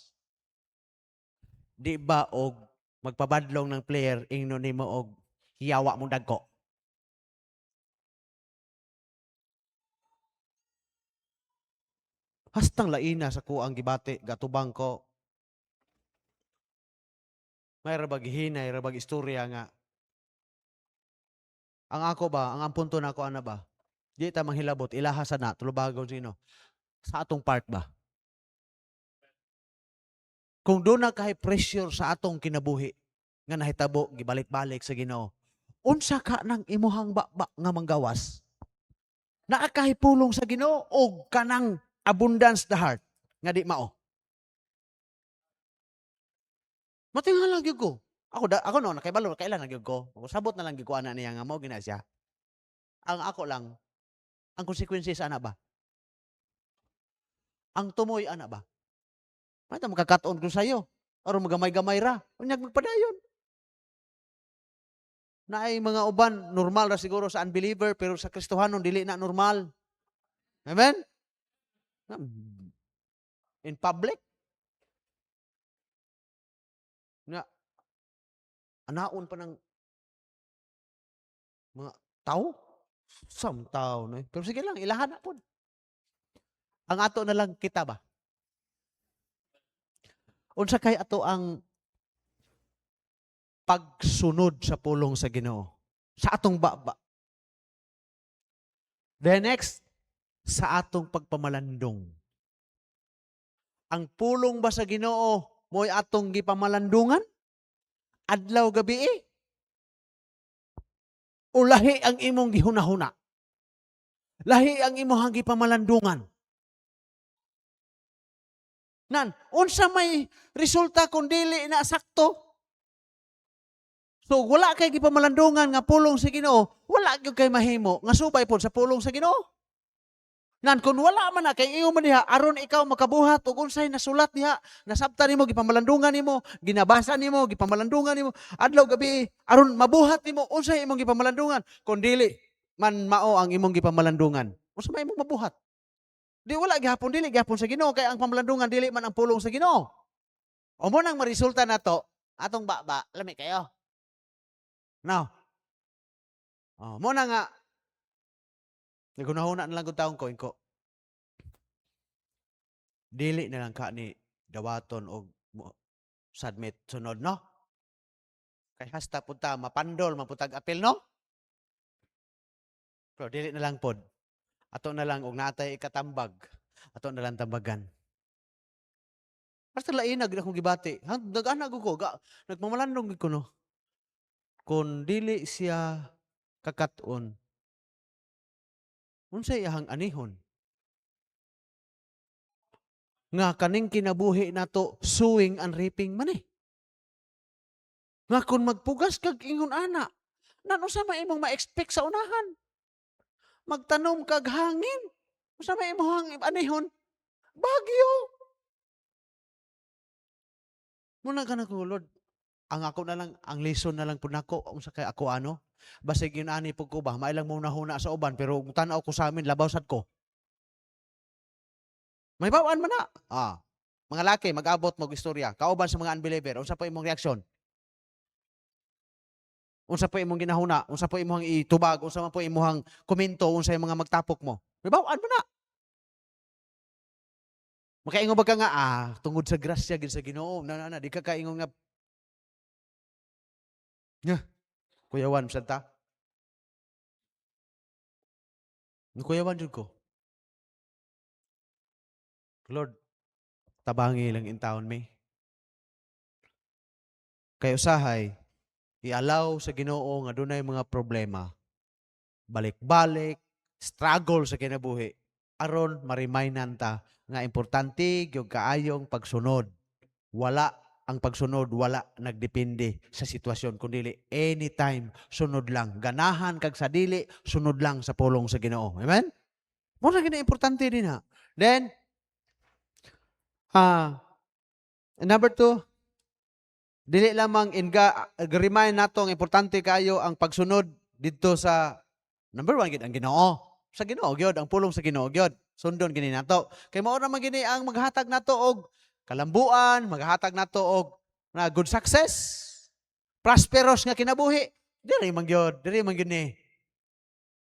Speaker 1: Di ba og magpabadlong ng player ingno nimo og hiyawa mong dagko. Hastang laina sa kuang gibati gatubang ko. May rabag hinay, rabag istorya nga. Ang ako ba, ang punto na ako ana ba? Di ta manghilabot ilaha sana tulubagon sino. Sa atong part ba? Kung doon na kahit pressure sa atong kinabuhi nga nahitabo gibalik-balik sa Ginoo. Unsa ka nang imuhang baba nga manggawas? Naa kahipulong sa Ginoo o kanang abundance the heart nga di mao. Matingala gyud ko. Ako no nakibalo kailan na gyud ko. Sabot na lang gyud ko ana niya nga mao gina siya. Ang ako lang ang consequences ana ba? Ang tumoy ana ba? Mata makakaton ko sayo aron magamay-gamay ra. Unyag magpadayon. Naay mga uban normal ra siguro sa unbeliever pero sa Kristohanon dili na normal. Amen? In public nga anaon pa ng mga tao. Some tao no. Pero sige lang ilahan na pod. Ang ato na lang kita ba? Unsa kay ato ang pagsunod sa pulong sa Ginoo? Sa atong baba. The next, sa atong pagpamalandong. Ang pulong ba sa Ginoo mo'y atong gipamalandungan? Adlaw gabi o lahi ang imong gihunahuna? Lahi ang imong gipamalandungan? Nan, unsa may resulta kung dili na sakto? So wala kay gipamalandungan nga pulong sa Ginoo, wala gyud kay mahimo nga subay pod sa pulong sa Ginoo. Nan kun wala man na kay iyo man diha aron ikaw makabuhat ug unsay nasulat diha, nasabtan nimo gipamalandungan nimo, ginabasa nimo, gipamalandungan nimo adlaw gabi aron mabuhat nimo unsay imong gipamalandungan kun dili man mao ang imong gipamalandungan. Unsa may imong mabuhat? Di wala gihapon dili gihapon sa Ginoo kay ang pamalandungan dili man ang pulong sa Ginoo. O mo nang maresulta nato atong baba lami kayo. Now. Oh, mo na nga nagunahuna na lang gud taong ko inko. Dili na lang ka ni dawaton og submit sunod no? Kay hasta punta mapandol maputag apil no? Pero dili na lang pod. Ato na lang og natay ikatambag. Ato na lang tambagan. Basta lain akong gibati. Nag-ana ko nagmamalandong ko no. Kung dili siya kakaton unsay iyang anihon? Nga kaning kinabuhi nato sowing and reaping man eh. Nga kung magpugas kag ingon ana, nano sa imong ma-expect sa unahan? Magtanom kag hangin. Usa may imong anihon? Bagyo. Muna ka na ko, Lord. Ang ako na lang, ang lesson na lang po nako, ang sa kay ako ano, basig yun ani po ko ba, mailang muna huna sa uban, pero kung tanaw ko sa amin, labaw sad ko. May bawaan man na. Mga laki, mag-abot, mag-istorya, kauban sa mga unbeliever, unsa pa imong reaksyon? Unsa pa imong ginahuna, unsa pa imong itubag, unsa pa imong komento, unsa yung mga magtapok mo. May bawaan man na. Makaingon ba ka nga, tungod sa grasya, gid sa Ginoo, di ka kaingon nga, kuyawan, santa. Kuyawan jud ko. Lord, tabangi lang in town me. Kay usahay, i-allow sa Ginoo nga dunay mga problema. Balik-balik, struggle sa kinabuhi. Aron ma-remindan ta nga importante gyud kaayong pagsunod. Wala ang pagsunod, wala nagdepende sa sitwasyon kundi anytime sunod lang. Ganahan kag sa dili, sunod lang sa pulong sa Ginoo. Amen? Mo na gina importante din ha. Then number 2, dili lamang remind nato nga importante kayo ang pagsunod didto sa number 1 gid ang Ginoo. Sa Ginoo gyud ang pulong sa Ginoo gyud. Sundon gini nato. Kay mao ra man gini ang maghatag nato og kalambuan, maghatag nato og na good success, prosperous nga kinabuhi. Diri man gyud ni.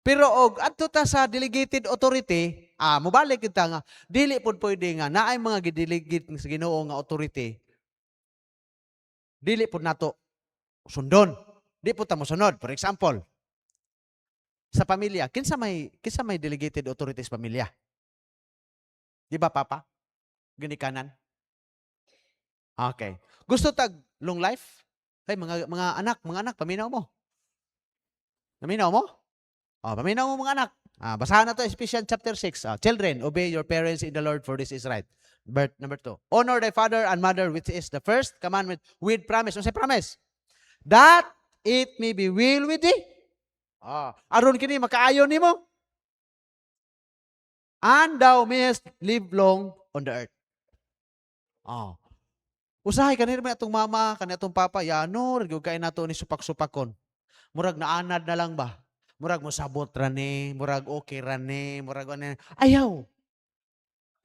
Speaker 1: Pero og adto ta sa delegated authority, mobalik kita nga dili pud pwede nga naay mga gidelegate sa Ginoo nga authority. Dili pud nato sundon. Di pud ta mosunod. For example, sa pamilya, kinsa may delegated authority sa pamilya? Di ba, Papa? Ginikanan? Okay. Gusto tag long life? Hey, mga anak, paminaw mo. Paminaw mo? Paminaw mo mga anak. Basahan na to, Ephesians chapter 6. Children, obey your parents in the Lord, for this is right. Number 2. Honor thy father and mother, which is the first commandment with promise. Ano say promise? That it may be well with thee. Aron kini makaayon nimo. And thou mayest live long on the earth. Usahay kanir may atong mama, kani atong papa, yanor, gyud kay nato ni supak-supakon. Murag naanad na lang ba? Murag mo sabot ra ni, murag okay ra ni, murag ano. Ayaw.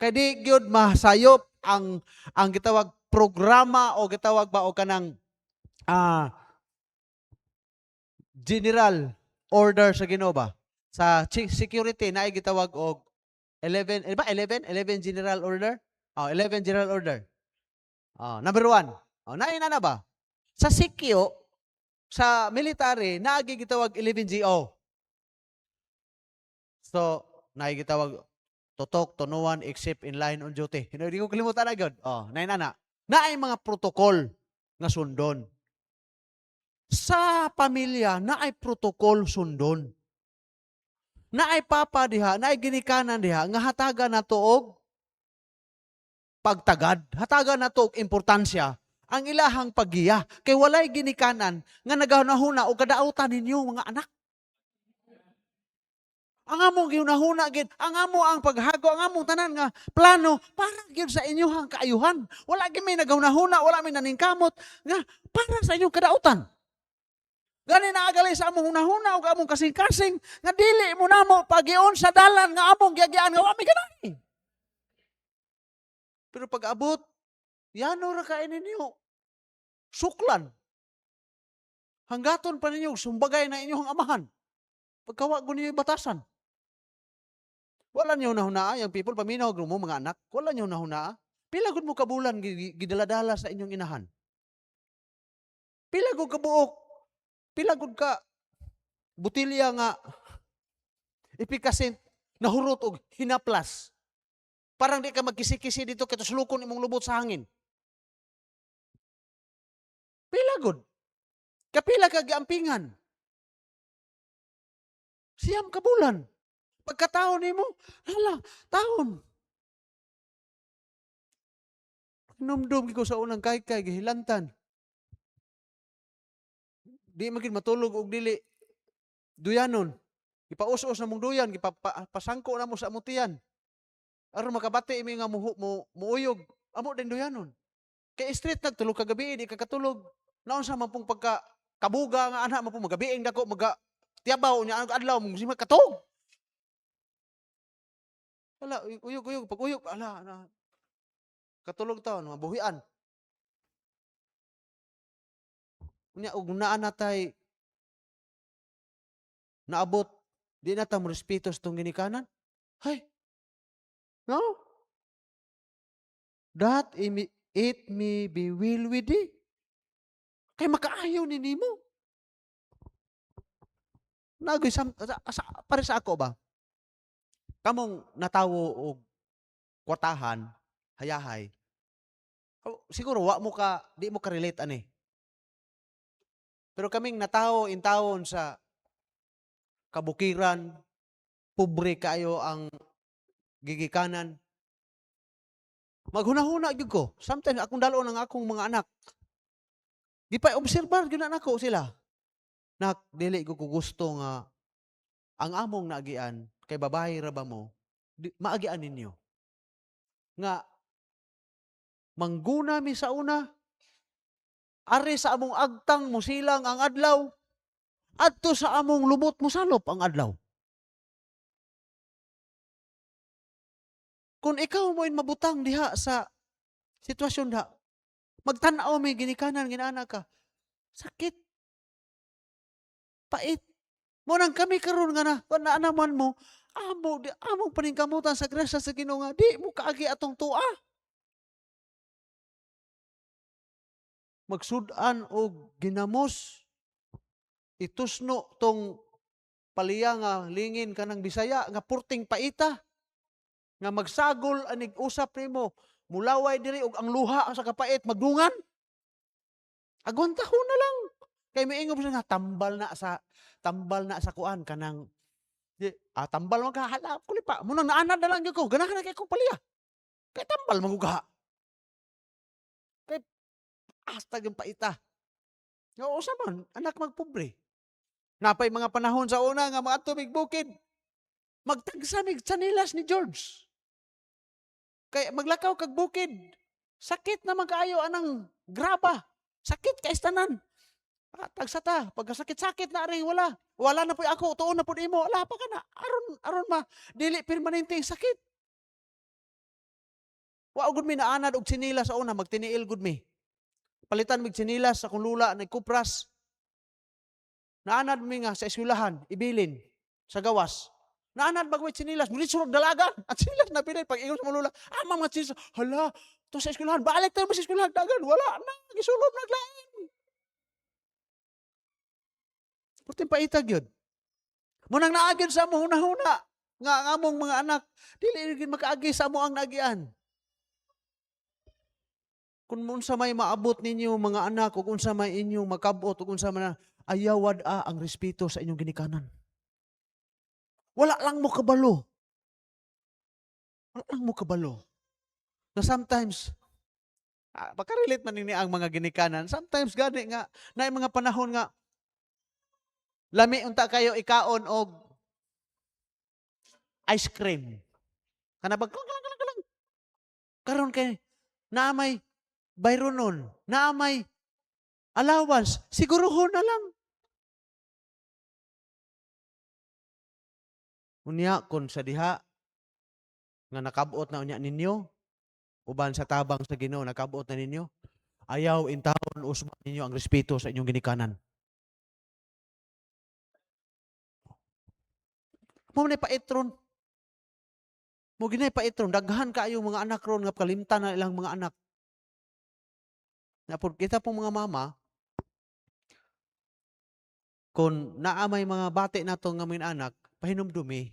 Speaker 1: Kay di gyud masayop ang gitawag programa o gitawag ba o kanang general order sa Ginoo ba? Sa security na ay gitawag og 11 general order? 11 general order. Number 1. Naina na ba? Sa sikyo, sa military, naagi gitawag 11 GO. So, naagi gitawag tutok, tunuan, except in line on duty. Hindi ko kalimutan na yun. Naina na. Naay mga protocol nga sundon. Sa pamilya, naay protocol sundon. Naay papa diha, naay ginikanan diha, nga hataga na to og pagtagad. Hataga na to og importansya ang ilahang paggiya. Kay walay ginikanan nga nagahuna o kadautan ninyo mga anak. Ang among ginahuna gid, ang amo ang paghago, ang among tanan nga plano para gyud sa inyong kaayuhan. Wala gyud may nagahuna, wala may naningkamot nga para sa inyong kadautan. Gani na agalay sa among hunahuna ug among kasing-kasing nga dili mo namo paghion sa dalan nga among giagian nga wa mi ganani. Pero pag abot, yano ra kain ninyo. Suklan. Hanggaton pa ninyo sumbagay na inyong amahan. Pagkawa ko ninyo batasan. Wala niyo nahunaa yung people paminaw mo mga anak. Wala niyo nahunaa. Pila gud mo kabulan gidaladala sa inyong inahan. Pila gud kabuok. Pila gud ka butilya nga ipikasin nahurot og hinaplas. Parang di ka magkisi-kisi dito kay tuslukon imong lubot sa hangin. Pila gud. Kapila ka giampingan. Siyam kabulan. Pagkataon nimo, hala, taon. Numdum ko sa unang kay gihilantan. Di magin matulog og dili duyanon. Ipaus-us na mong duyan, pasangko na mo sa amutian. Aron makabati imi nga muuyog, amo din duyanon. Kay street nagtulog kagabi, di ka katulog. Naon sa man pong pagka kabuga nga anak mo pong magabiing dako tiyabaw niya adlaw mong sima katog. Wala, uyog, pag uyog, ala, katulog taon, mabuhian. Unya, ug naa natay, naabot, di na ta mo respeto sa itong ginikanan. Hay, no? That it may be will with thee. Kay makaayaw ni nimo. Nagoy, para sa ako ba? Kamong natawo og kwartahan, hayahay, siguro di mo ka-relate ani. Pero kaming natawo in taon sa kabukiran, pobre kayo ang gigikanan. Maghuna-huna gyud ko. Sometimes akong dalo ng akong mga anak. Di pa obserbar gyud na nako sila. Nak, dili ko gusto nga ang among nagian kay babae ra ba mo? maagian ninyo. Nga, mangguna mi sa una, ari sa among agtang musilang ang adlaw, adto sa among lubot mosalop ang adlaw. Kung ikaw mo'y mabutang diha sa sitwasyon diha, magtanaw may ginikanan, ginana ka, sakit, pait. Munang kami karon nga na, naanaman mo, among paningkamutan sa grasya sa Ginoo nga, di mo kaagi atong tua. Magsudan og ginamos, itusno tong paliya nga lingin kanang Bisaya nga purting paita, nga magsagol anig usap nimo, mulaway diri og ang luha sa kapait magdungan. Agwantahon na lang. Kay miingon siya na tambal na sa kuan kanang tambal man ka hala kuli pa. Munang naanad na lang gyud ko. Ganahan na kay ko paliya. Kay tambal man ko Kay hasta yung paita. Oo sa man, anak magpobre. Napay mga panahon sa una nga mga tubig bukid. Magtagsamig sanilas ni George. Kay maglakaw kag bukid. Sakit naman kaayo anang graba. Sakit kay tanan. Tagsata, pagkasakit-sakit na rin, wala na po ako, tuon na po imo, wala pa ka na, aron dili permanente yung sakit. Wa gud mi naanad og sinilas sa una, magtiniil gud mi. Palitan mig sinilas sa kung lula, nagkupras. Naanad mi nga sa eskwelahan, ibilin, sa gawas. Naanad bagway sinilas, diretso dalagan, at sinilas na pinay, pag ingon sa lula, mga sinilas, hala, to sa eskwelahan, balik tayo sa eskwelahan, dagan, wala na, gisulod naglain. Purting paitag yun. Munang naagin sa mo huna-huna. Nga among mga anak, dili rin makaagi sa mo ang nagian. Kung unsa may maabot ninyo mga anak, kung unsa may inyong makabot, kung unsa man ayawad ang respeto sa inyong ginikanan. Wala lang mo kabalo. Wala lang mo kabalo. Na sometimes, makarelate man nini ang mga ginikanan, sometimes gani nga, na mga panahon nga, lami unta kayo ikaon og ice cream. Kana ba karon kay naamay bayronon, naamay allowance, siguruhon na lang. Unya kon sa diha nga nakabot na unya ninyo uban sa tabang sa Ginoo nakabot na ninyo, ayaw intawon usman ninyo ang respeto sa inyong ginikanan. Mo na paitron. Mo ginay paitron, daghan kaayo mga anak ron nga kalimtan na ilang mga anak. Napod kita pong mga mama, kung naamay mga bati nato nga mga anak, pahinumdumi.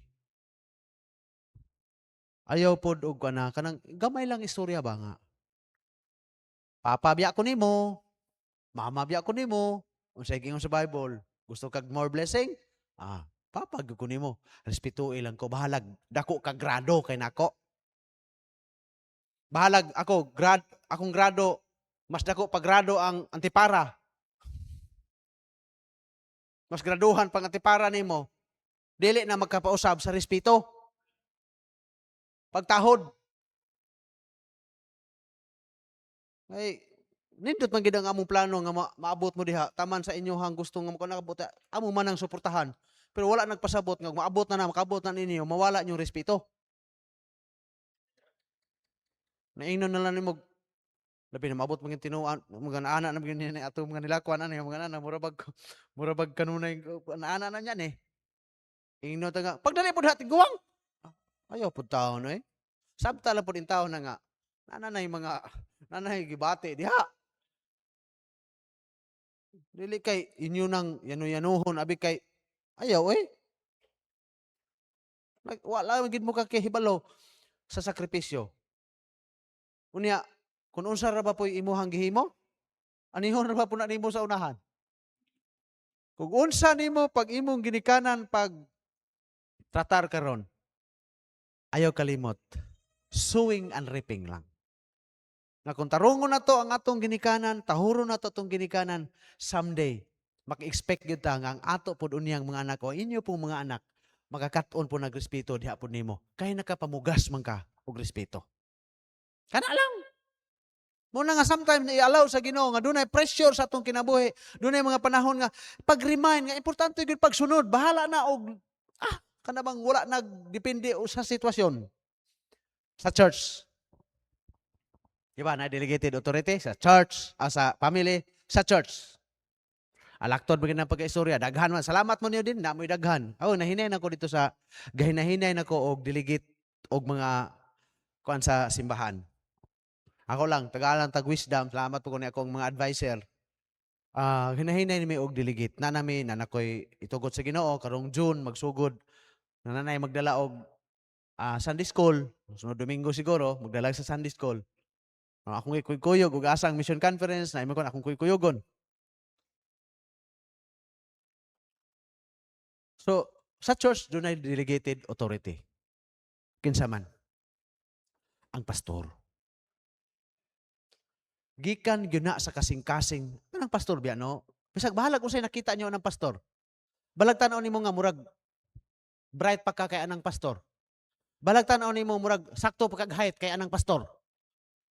Speaker 1: Ayaw pod og kanang gamay lang istorya ba nga. Papa biya ko nimo, mama biya ko nimo, unsay gingon sa Bible, gusto kag more blessing? Papa gyud ko nimo. Respeto ilang ko bahalag dako ka grado kay nako. Bahalag ako akong grado mas dako pa grado ang antipara. Mas graduhan pang antipara nimo. Dili na magkapausab sa respeto. Pagtahod. Ay nindot man gid ang among plano nga maabot mo diha taman sa inyohang gusto nga makanabot amo man ang suportahan. Pero wala nagpasabot nga maabot na makabot na ninyo, mawala yung respeto. Naingnon na lang ni mo, labi na maabot mga tinuan, mga naana na mga ato mga nilakwan, mga naana, murabag kanunay, naana na yan eh. Ingnon ta nga, pagdali po natin guwang. Ayaw po taon eh. Sabtala po din taon na nga, nanay mga, nanay gibate, diha. Dili kay, inyo nang yanuyanuhon, abi kay, ayaw eh. Wala magid mo kakihibalo sa sakripisyo. Unya, kung unsa ra ba po'y imuhang gihimo, anihon ra ba po na nimo sa unahan? Kung unsa nimo pag imong ginikanan pag tratar karon, ayaw kalimot. Sowing and reaping lang. Na kung tarungon na to ang atong ginikanan, tahuro na to itong ginikanan, someday, maki-expect yun ta nga ang ato po unyang mga anak o inyo pong mga anak, Makakat-on po nagrespeto diha po nimo. Kay nakapamugas man ka og respeto. Kana lang. Muna nga sometimes i-allow sa Ginoo nga dunay pressure sa atong kinabuhi. Dunay mga panahon nga pag-remind nga importante gyud pagsunod. Bahala na og kana bang wala nagdepende sa sitwasyon. Sa church. Di ba? Na delegated authority sa church, sa family, sa church. Alaktod bagay ng pagkaistorya, daghan man. Salamat mo niyo din, na mo'y daghan. Nahinay na ko dito sa, gahinahinay na ko og delegate og mga kuan sa simbahan. Ako lang, tagalan tag-wisdom, salamat po ko ni akong mga advisor. Hinahinay ni may og delegate. Nanami, nanakoy itugot sa Ginoo, karong June, magsugod. Nananay magdala og Sunday school. Sunod Domingo siguro, magdala sa Sunday school. Akong kuyog ug asang mission conference, na imo kon akong kuyogon. So, sa church, doon ay delegated authority. Kinsa man? Ang pastor. Gikan gyud na sa kasing-kasing. Anong pastor biya, no? Bisag bahala kung sa'yo nakita nyo ng pastor. Balag tanaw nimo nga murag bright pa ka kay anang pastor. Balag tanaw nimo murag sakto pa kag height kay anang pastor.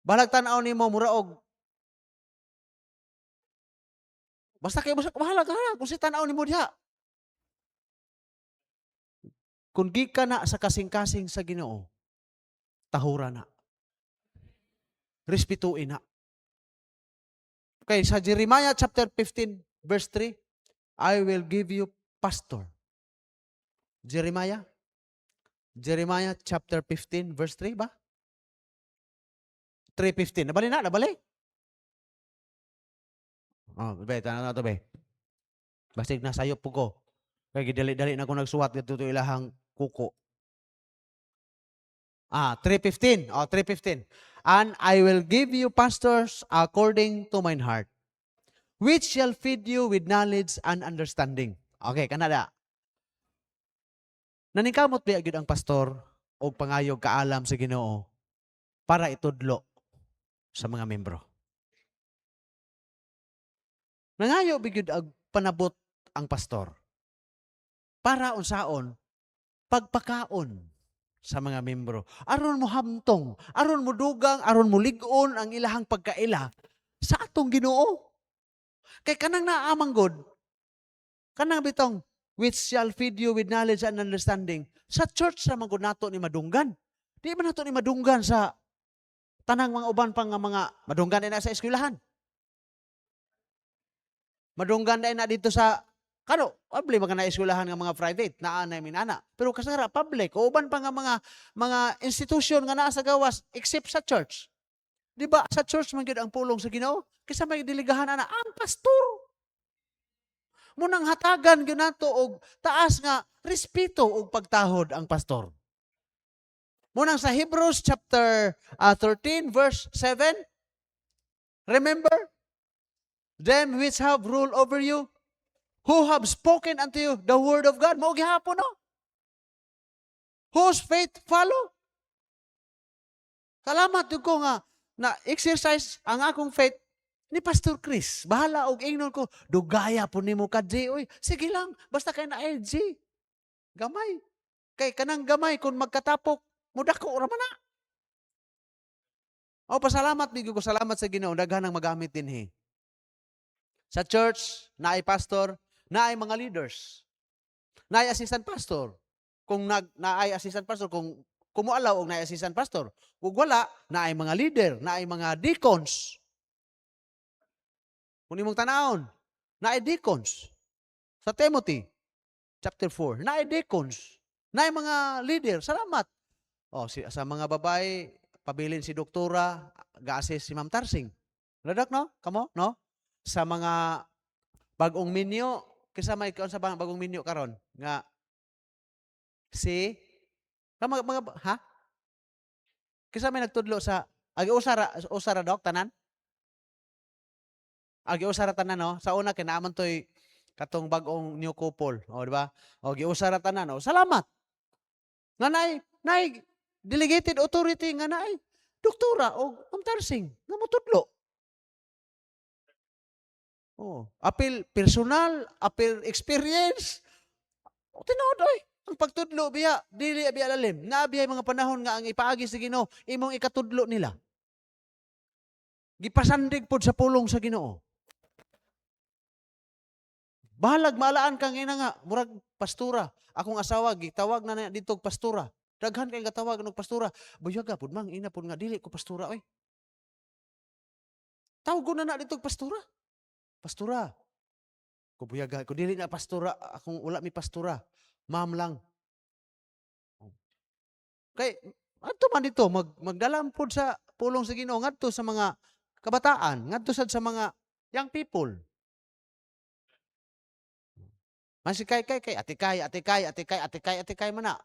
Speaker 1: Balag tanaw nimo mura og basta kay bahala ka na kung si tanaw nimo diha. Kung gikan na sa kasing-kasing sa Ginoo, tahura na. Respetuin na. Okay, sa Jeremiah chapter 15 verse 3, I will give you pastor. Jeremiah chapter 15 verse 3 ba? 3:15. Nabali na, nabali. Be, tanong na to, be. Basig na sayop po ko. Kaya gidali-dali na ako nagsuwat dito ilahang kuko. 3:15. 3:15. And I will give you pastors according to mine heart, which shall feed you with knowledge and understanding. Okay, kanada. Naningkamot ba gyud ang pastor o pangayog kaalam sa Ginoo para itudlo sa mga membro? Nangayo bigyud ag panabot ang pastor para unsaon pagpakaon sa mga membro. Aron mo hamtong, aron mo dugang, aron mo ligon ang ilahang pagkaila sa atong Ginoo. Kay kanang naamang god, kanang bitong which shall feed you with knowledge and understanding. Sa church ra man gud nato ni madunggan. Di man nato ni madunggan sa tanang mga uban pang mga madunggan na sa eskwelahan. Madunggan na dito sa probably mga na-eskwelahan nga mga private, naanay minana. Pero kasara, public, o uban pa nga mga institusyon nga naa sa gawas, except sa church. Di ba, sa church man gyud ang pulong sa Ginoo, kaysa may diligahan na ang pastor. Munang hatagan gyud nato og taas nga respeto og pagtahod ang pastor. Munang sa Hebrews chapter 13 verse 7, remember, them which have rule over you, who have spoken unto you the word of God. Mao gihapon, no? Whose faith follow? Salamat ko nga na-exercise ang akong faith ni Pastor Chris. Bahala og ingnon ko, dugaya po nimo ka, G. Uy, sige lang, basta kay na G. Gamay. Kay kanang gamay, kung magkatapok, mudako raman na. Pasalamat, bigyo ko salamat sa Ginoo, daghan ang magamit din Sa church, naay pastor, naay mga leaders. Naay assistant pastor. Kung naay assistant pastor, kung kumualaw og naay assistant pastor. Kung wala, naay mga leader, naay mga deacons. Kung imong tanawon, naay deacons. Sa Timothy chapter 4, naay deacons. Naay mga leader. Salamat. Sa mga babae, pabilin si doktora, ga-assist si Ma'am Tarsing. Ladak, no? Kamo, no? Sa mga bagong minyo, kasama ikaw sa bagong minyo karon nga Kisa may nagtudlo sa usara dok tanan? Giusara tanan, no? Sa una kinaaman toy katong bagong new couple, di ba? Giusara tanan, salamat. Nga nay delegated authority nga nay doktora o Ma'am Tarsing nga motudlo. Apil personal, apil experience. Tinood, oy. Ang pagtudlo biya dili biya lalim. Naabihay mga panahon nga ang ipaagi sa Ginoo imong ikatudlo nila. Gipasandig pod sa pulong sa Ginoo. Bahalag maalaan kang ina nga murag pastura. Akong asawa gitawag na dito pastura. Daghan kay gatawag og pastura. Buyaga pod mang ina pod nga dili ko pastura oy. Tawgo na dito pastura. Pastura. Kubuyaga, ko dili na pastura, akong wala mi pastura. Ma'am lang. Kay adto man dito magdalampod sa pulong sa Ginoo ngadto sa mga kabataan, ngadto sad sa mga young people. Masikay kay atikay man na.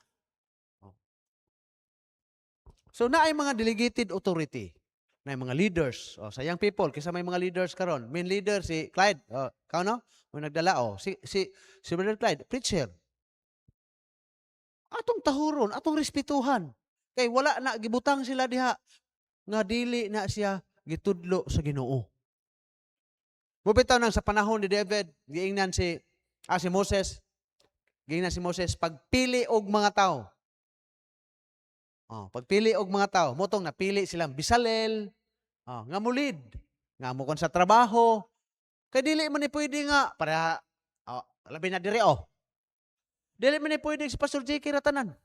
Speaker 1: So naay mga delegated authority, na mga leaders. Sa young people, kisa may mga leaders karon. Main leader si Clyde. Kao no? May nagdala si Brother Clyde, preacher. Atong tahuron, atong respetuhan. Kay wala na gibutang sila diha nga dili na siya gitudlo sa Ginoo. Mubitaw nang sa panahon ni David, giingnan si Moses. Giingnan si Moses pagpili og mga tao. Pagpili og mga tao, motong napili silang Bisalel, nga mulid, nga mo kon sa trabaho. Kay dili man ni pwede nga para labi na dire Dili man ni pwede si Pastor J.K. Ratanan.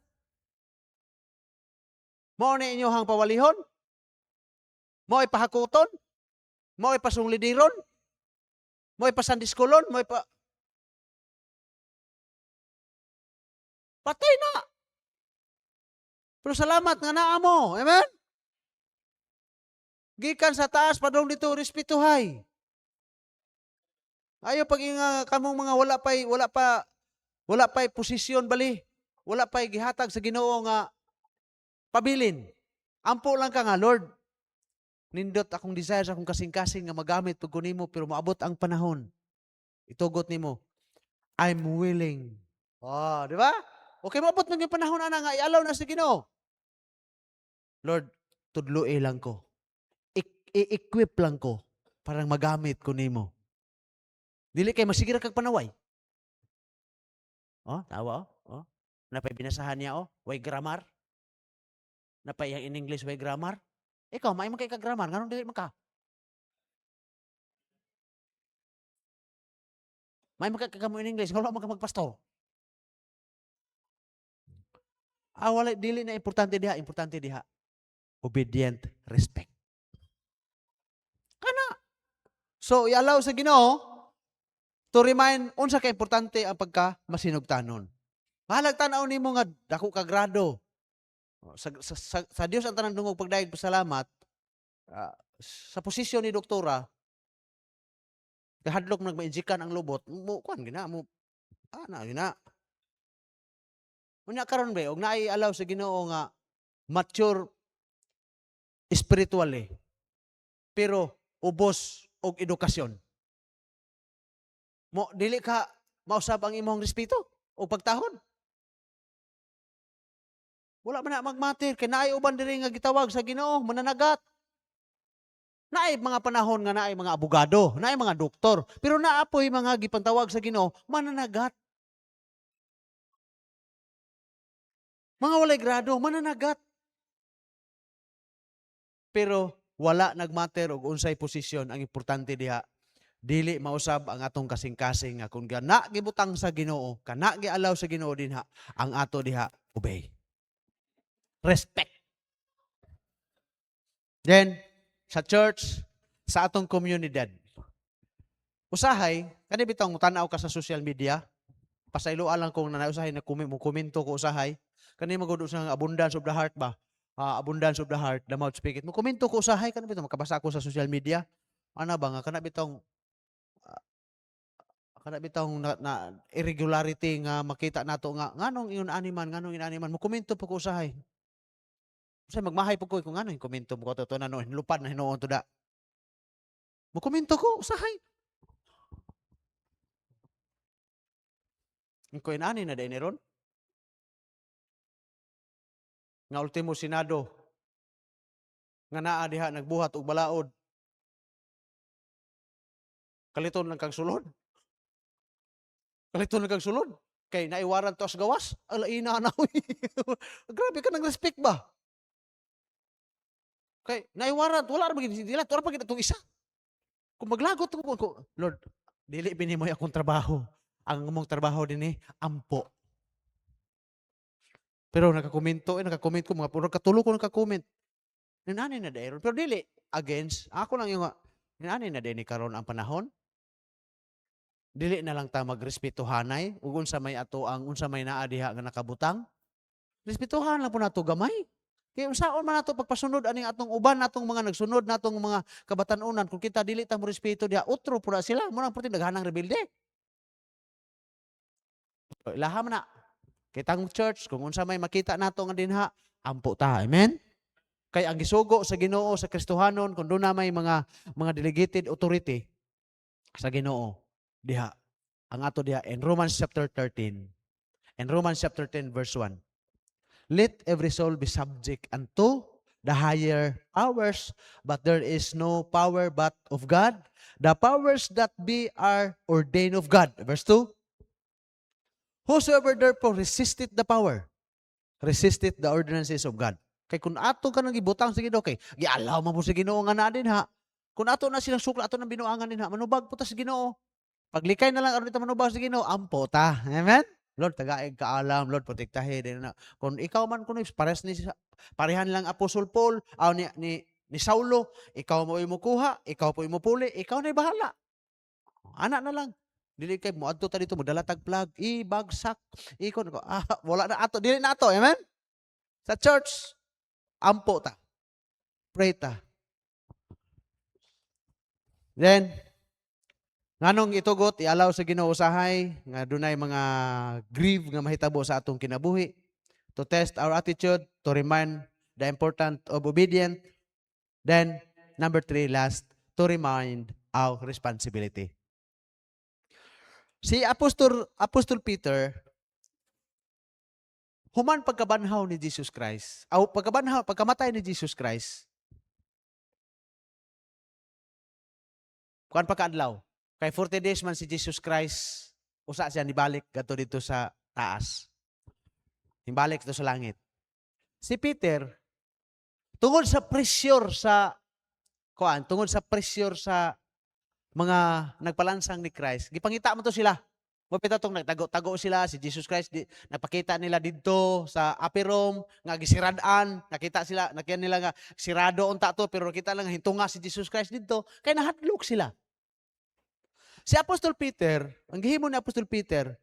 Speaker 1: Mao ni inyohang pawalihon? Mao ipahakuton? Mao ipasunglidiron? Mao ipasandiskulon? Mao patay na. Pero salamat nga naa mo. Amen? Gikan sa taas padong dito respetuhay. Ayo pag kamong mga wala pa'y posisyon bali. Wala pa'y gihatag sa Ginoo nga pabilin. Ampo lang ka nga, Lord. Nindot akong desire sa akong kasing-kasing nga magamit pag kunimo pero maabot ang panahon. Itugot nimo. I'm willing. Di ba? Okay, maabot man yung panahon ana nga ialaw na sa Ginoo. Lord, tudloe lang ko. I-equip lang ko para magamit ko nimo. Dili kay masigira kag panaway. Tawa Napay binasahan niya way grammar. Napay yang in English way grammar. Ikaw may man kay ka grammar, nganong dili man ka? May man kay mo in English, wala man ka magpastor. Wala dili na importante diha. Obedient respect. Kana. So i-allow sa Ginoo to remind unsa ka importante ang pagka masinugtanon. Mahalag tan-aw nimo nga dako ka grado. Sa Dios ang tanang dungog pagdaig pasalamat. Sa posisyon ni doktora, kahadlok nagmaijikan ang lubot, mo kuan gina mo gina. Unya karon ba og naay allow sa Ginoo nga mature spiritually pero ubos og edukasyon. Mo dili ka mausab ang imong respeto o pagtahon. Wala man na magmatter kay naay uban diri nga gitawag sa Ginoo mananagat. Naay mga panahon nga naay mga abogado, naay mga doktor, pero naapoy mga gipantawag sa Ginoo mananagat. Mga walay grado, mananagat. Pero wala nagmatter og unsay posisyon, ang importante diha dili mausab ang atong kasing-kasing nga kun gana gibutang sa Ginoo, kana gialaw sa Ginoo dinha, ang ato diha obey. Respect. Then sa church, sa atong komunidad. Usahay, kani bitong tanaw ka sa social media, pasaylo lang kung nanausahay na komento ko usahay, kani magud sa abundance of the heart ba? Abundance of the heart, the mouth speaketh. Mo komento ko usahay kani bitong makabasa ako sa social media. Ana ba nga kana bitong na irregularity nga makita nato nga nganong ingon animan mo komento po ko usahay. Say magmahay po ko kung ano yung komento mo ko to na no lupad na hinuon to da. Mo komento ko usahay. Ang ko inani na day ni ron. Nga ultimo Senado nga naa diha nagbuhat og balaod. Kaliton lang kag sulod. Kay naiwaran to as gawas, alaina na. Grabe ka ng respect ba? Kay naiwaran, wala ra maging dila, wala pa gid itong isa. Kung maglagot ko, Lord, dili binimoy akong trabaho. Ang mong trabaho din ampo. Pero nakakomento ko mga puro katulo ko nakakomment. Ninani na dayron, pero dili against ako lang yung ninani na din karon ang panahon. Dili na lang ta magrespetuhanay ug unsa may ato ang unsa may naa diha nga nakabutang. Respetuhan lang po nato gamay. Kaya unsaon man nato pagpasunod aning atong uban natong mga nagsunod natong mga kabatanunan kung kita dili ta mo respeto diha utro pura sila mo nang puti naghanang rebelde. Ilaha man na. Kitang church kung unsa may makita nato nga dinha ampo ta. Amen. Kay ang gisugo sa Ginoo sa Kristohanon kung doon na may mga delegated authority sa Ginoo diha ang ato diha in Romans chapter 13. In Romans chapter 10 verse 1. Let every soul be subject unto the higher powers, but there is no power but of God. The powers that be are ordained of God. Verse 2. Whosoever therefore resisteth the power, resisteth the ordinances of God. Kay kung ato ka nang ibutang sa Ginoo kay gialaw man po sa Ginoo nga na din ha. Kung ato na silang sukla ato nang binuangan din ha, manubag po ta sa Ginoo. Paglikay na lang aron ita manubag sa Ginoo, ampo ta. Amen. Lord, tagaig kaalam, Lord, protektahin din na. Kung ikaw man kuno pares ni parehan lang Apostol Paul, ni Saulo, ikaw mo imukuha, ikaw po imupuli, ikaw na bahala. Ana na lang. Dili kay mo adto ta dito mo dala tag plug, ibagsak, ikon ko. Wala na ato, dili na ato, amen. Sa church, ampo ta. Pray ta. Then, nganong itugot, ialaw sa Ginoo usahay, nga dunay mga grieve nga mahitabo sa atong kinabuhi, to test our attitude, to remind the importance of obedience. Then, number 3, last, to remind our responsibility. Si Apostol Peter, human pagkabanhaw ni Jesus Christ, pagkamatay ni Jesus Christ, kuan pa kaadlaw, kay 40 days man si Jesus Christ, usa siya nibalik gadto dito sa taas. Nibalik dito sa langit. Si Peter, tungod sa pressure sa mga nagpalansang ni Christ, gipangita mo to sila. Mapita tong nagtago-tago sila si Jesus Christ, napakita nila didto sa upper room nga gisiradan, nakita nila nga sirado unta to pero kita lang hintunga si Jesus Christ didto kay nahadlok sila. Si Apostol Peter, ang gihimo ni Apostol Peter,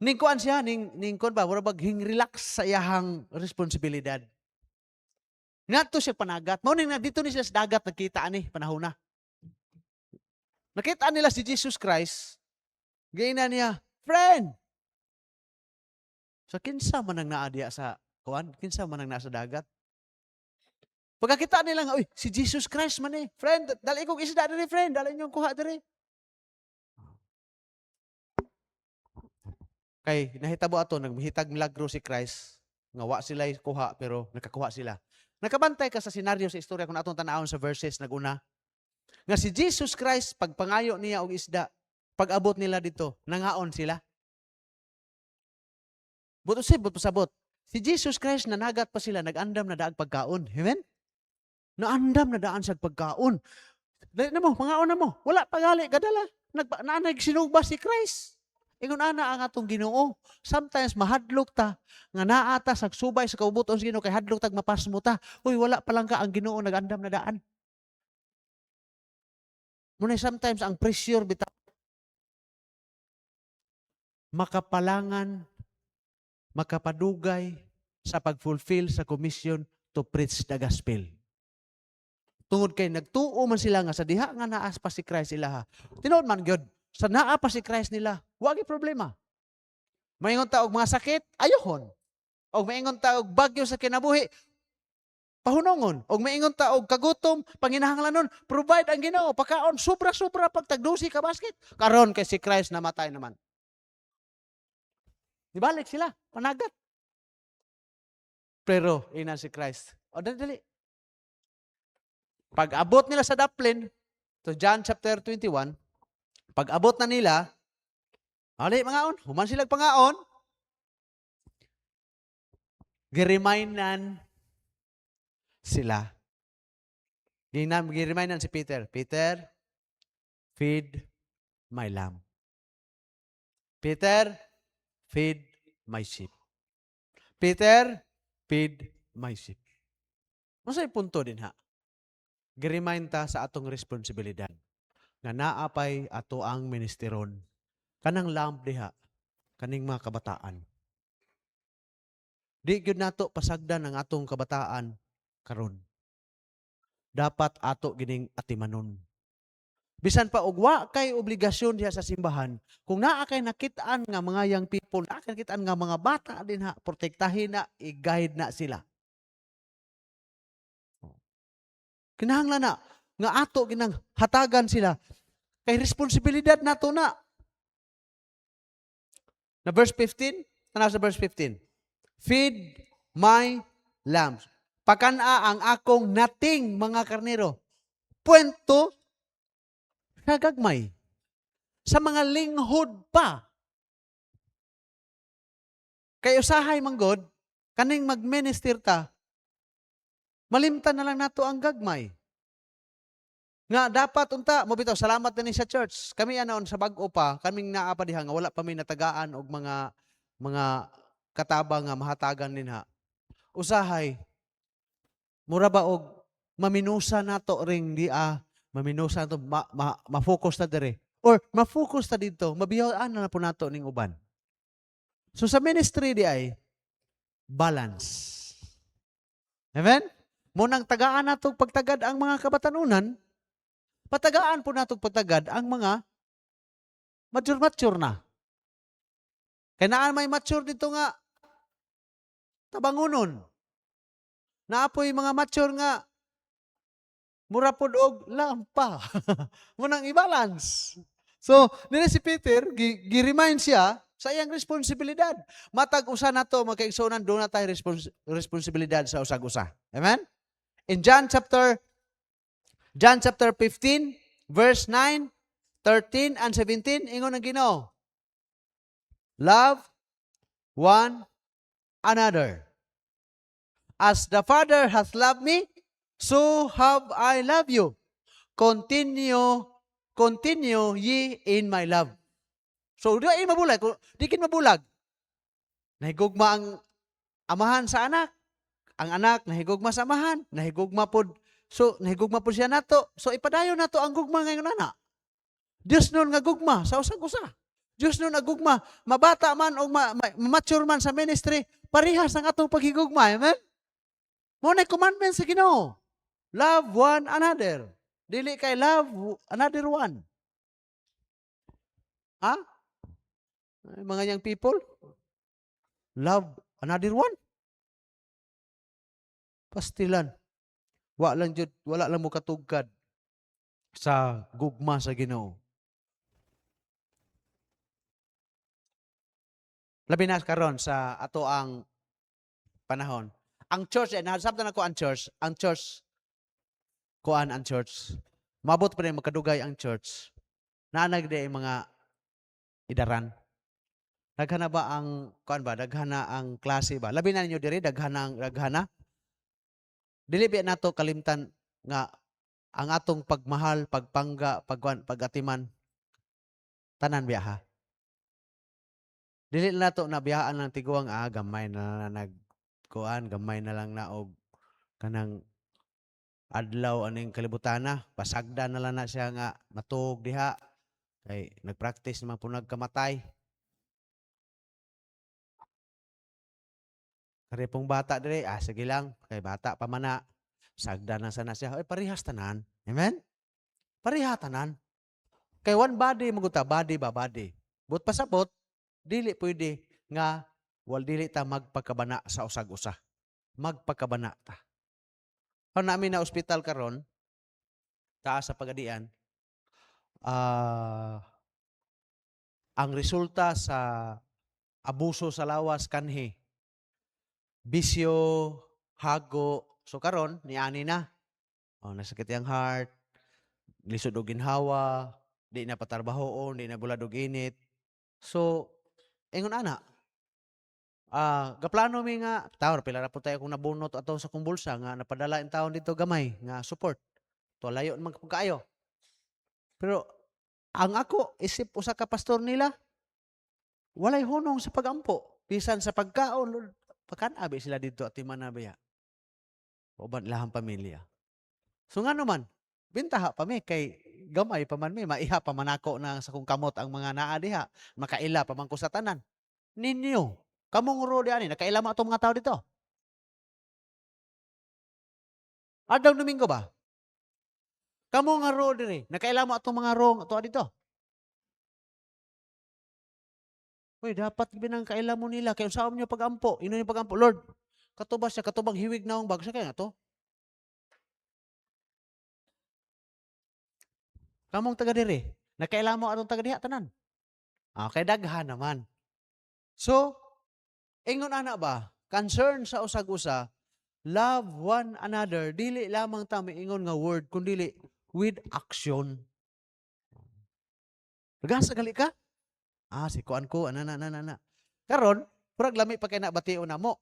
Speaker 1: ning kuan siya, ning kuan ba, wala bang relax sa iyahang responsibilidad. Nato siya panagat. Mao ning dito ni siya sa dagat nakita ani panahon na. Nakita nila si Jesus Christ, giingnan niya, friend. So kinsa man ang naa diya sa kuan, kinsa man ang nasa dagat. Pagkakita nila nga, si Jesus Christ man friend, dali kong isda diri friend, dali niyo kuha diri. Kay nahitabo ato naghitag milagro si Christ nga wa sila kuha pero nakakuha sila. Nakabantay ka sa senaryo sa istorya kung atong tanawon sa verses naguna. Nga si Jesus Christ pagpangayo niya og isda, pag-abot nila dito, nangaon sila. Buto sabot. Si Jesus Christ nanagat pa sila, nag-andam na daag pagkaon. Amen? Naandam na daan sa pagkaon. Dali na mo, pangaon na mo. Wala pagali, gadala. Nanay sinugba si Christ. Ingon ana ang atong Ginoo. Sometimes mahadlok ta nga naa ta sa subay sa kaubuton sa Ginoo kay hadlok tag mapasmo ta. Uy, wala pa lang ka ang Ginoo nagandam na daan. Muna sometimes ang pressure bitaw makapalangan, makapadugay sa pag-fulfill sa commission to preach the gospel. Tungod kay nagtuo man sila nga sa diha nga naas pa si Christ ilaha. Tinuod man gyud sa naa pa si Christ nila, wagi problema. Maingon ta og mga sakit, ayohon. Og maingon ta og bagyo sa kinabuhi, pahunongon. Og maingon ta og kagutom, panginahanglanon, provide ang Ginoo, pagkaon sobra-sobra pag tagdusi ka basket. Karon kay si Christ namatay naman. Dibalik sila, panagat. Pero ina si Christ. O dali. Pag abot nila sa daplin, to John chapter 21, pag abot na nila, Ali mangaon, human sila pangaon, giremindan sila. Giremindan si Peter, Peter, feed my lamb. Peter, feed my sheep. Peter, feed my sheep. Masay punto din ha. Giremind ta sa atong responsibilidad. Nga naapay ato ang ministeron. Kanang lamb diha, kaning mga kabataan. Di gyud nato pasagdan ang atong kabataan karon. Dapat ato gining atimanon. Bisan pa og wa kay obligasyon diha sa simbahan, kung naa kay nakitaan nga mga young people, naa kay nakitaan nga mga bata din ha, protektahin na, i-guide na sila. Kinahanglan na nga ato ginang hatagan sila kay responsibilidad nato na. Na verse 15, ano sa verse 15? Feed my lambs. Pakana ang akong nating mga karnero. Puwento sa gagmay. Sa mga linghod pa. Kay usahay manggod, kaning mag-minister ta, malimtan na lang nato ang gagmay. Nga dapat unta, mo bitaw, salamat din sa church. Kami anon sa bag-o pa, kaming naa pa diha nga wala pa may natagaan og mga katabang nga mahatagan dinha. Usahay, mura ba og maminusa nato ring maminusa nato, ma-focus ta dire. Or ma-focus ta dito, mabiyaan na po nato ning uban. So sa ministry di ay balance. Amen? Munang tagaan nato pagtagad ang mga kabatanunan, patagaan po nato pagtagad ang mga mature na. Kaya naan may mature dito nga tabangunon. Naapoy mga mature nga mura pod og lampa. Munang i-balance. So, nila si Peter, gi-remind siya sa iyang responsibilidad. Matag usa nato magkaigsunan do na tayo responsibilidad sa usag-usa. Amen? In John chapter 15 verse 9, 13 and 17 ingon ang Ginoo. Love one another. As the Father hath loved me, so have I loved you. Continue ye in my love. So, di ay mabulag. Di kin mabulag. Nahigugma ang amahan sa anak. Ang anak, nahigugma sa amahan. Nahigugma po siya nato. So, ipadayon nato ang gugma ngayon anak. Diyos nun nga gugma sa usag-usa. Diyos nun nga gugma. Mabata man o mature man sa ministry, parihas ang atong paghigugma. Amen? Muna commandment sa Ginoo. Love one another. Dili kay love another one. Ha? Mga young people, love another one. Pastilan. Wala lang mo katugkad sa gugma sa Ginoo. Labi na karon sa ato ang panahon. Ang church, nasabtan ako ang church, kuan ang church. Mabot pa rin magkadugay ang church. Naanag di mga idaran. Daghana ba ang, kuan ba, daghana ang klase ba? Labi na ninyo diri, daghana. Dili ba nato kalimtan nga ang atong pagmahal, pagpangga, pagatiman, tanan biya ha? Dili nato na biyaan ng tiguang, gamay na nagkuan, gamay na lang na og kanang adlaw aning kalibutana, pasagda na lang na siya nga matug diha. Kay nagpractice naman po nagkamatay. Kare pong bata dire, sige lang, kay bata pa man na, sagda na sana siya. Ay, parihas tanan. Amen? Pariha tanan. Kay one body, maguta, body ba, body. But pasabot, dili pwede nga, dili ta magpagkabana sa usag-usa. Magpagkabana ta. Kung namin na ospital karon, taas sa pagadian, ang resulta sa abuso sa lawas kanhi, bisyo, hago, so karon niani na. Nasakit ang heart, lisod og ginhawa, di na patarbahoon, di na bulad og init. So, ingon ana, gaplano mi nga taon pila ra po tayo kung nabunot ato sa kong bulsa nga napadala in taon dito gamay nga support. To layo naman kaayo. Pero ang ako isip usa ka pastor nila, walay hunong sa pagampo. Bisan sa pagkaon, Lord, pakanabi sila dito at timanabaya. Uban ilahang pamilya. So nga naman, bintaha pa mi kay gamay pa man mi, maiha pa man ako na sa kong kamot ang mga naa diha. Makaila pa man ko sa tanan. Ninyo, kamong ro di ani, nakaila mo atong mga tao dito. Adlaw Domingo ba? Kamo nga ro diri, nakaila mo atong mga ro ato dito. Uy, dapat binang kaila mo nila kay unsaon niyo pagampo? Ino yung pagampo, Lord? Katubas siya, katubang hiwig na akong bagsa kaya nga to. Kamong taga diri, nakaila mo atong taga diha tanan. Kay daghan naman. So, ingon ana ba? Concern sa usag-usa, love one another, dili lamang ta ingon nga word, kundi with action. Nagasa gali ka? Si kuan ko, ana. Karon, purag lami pa kay nabation na mo.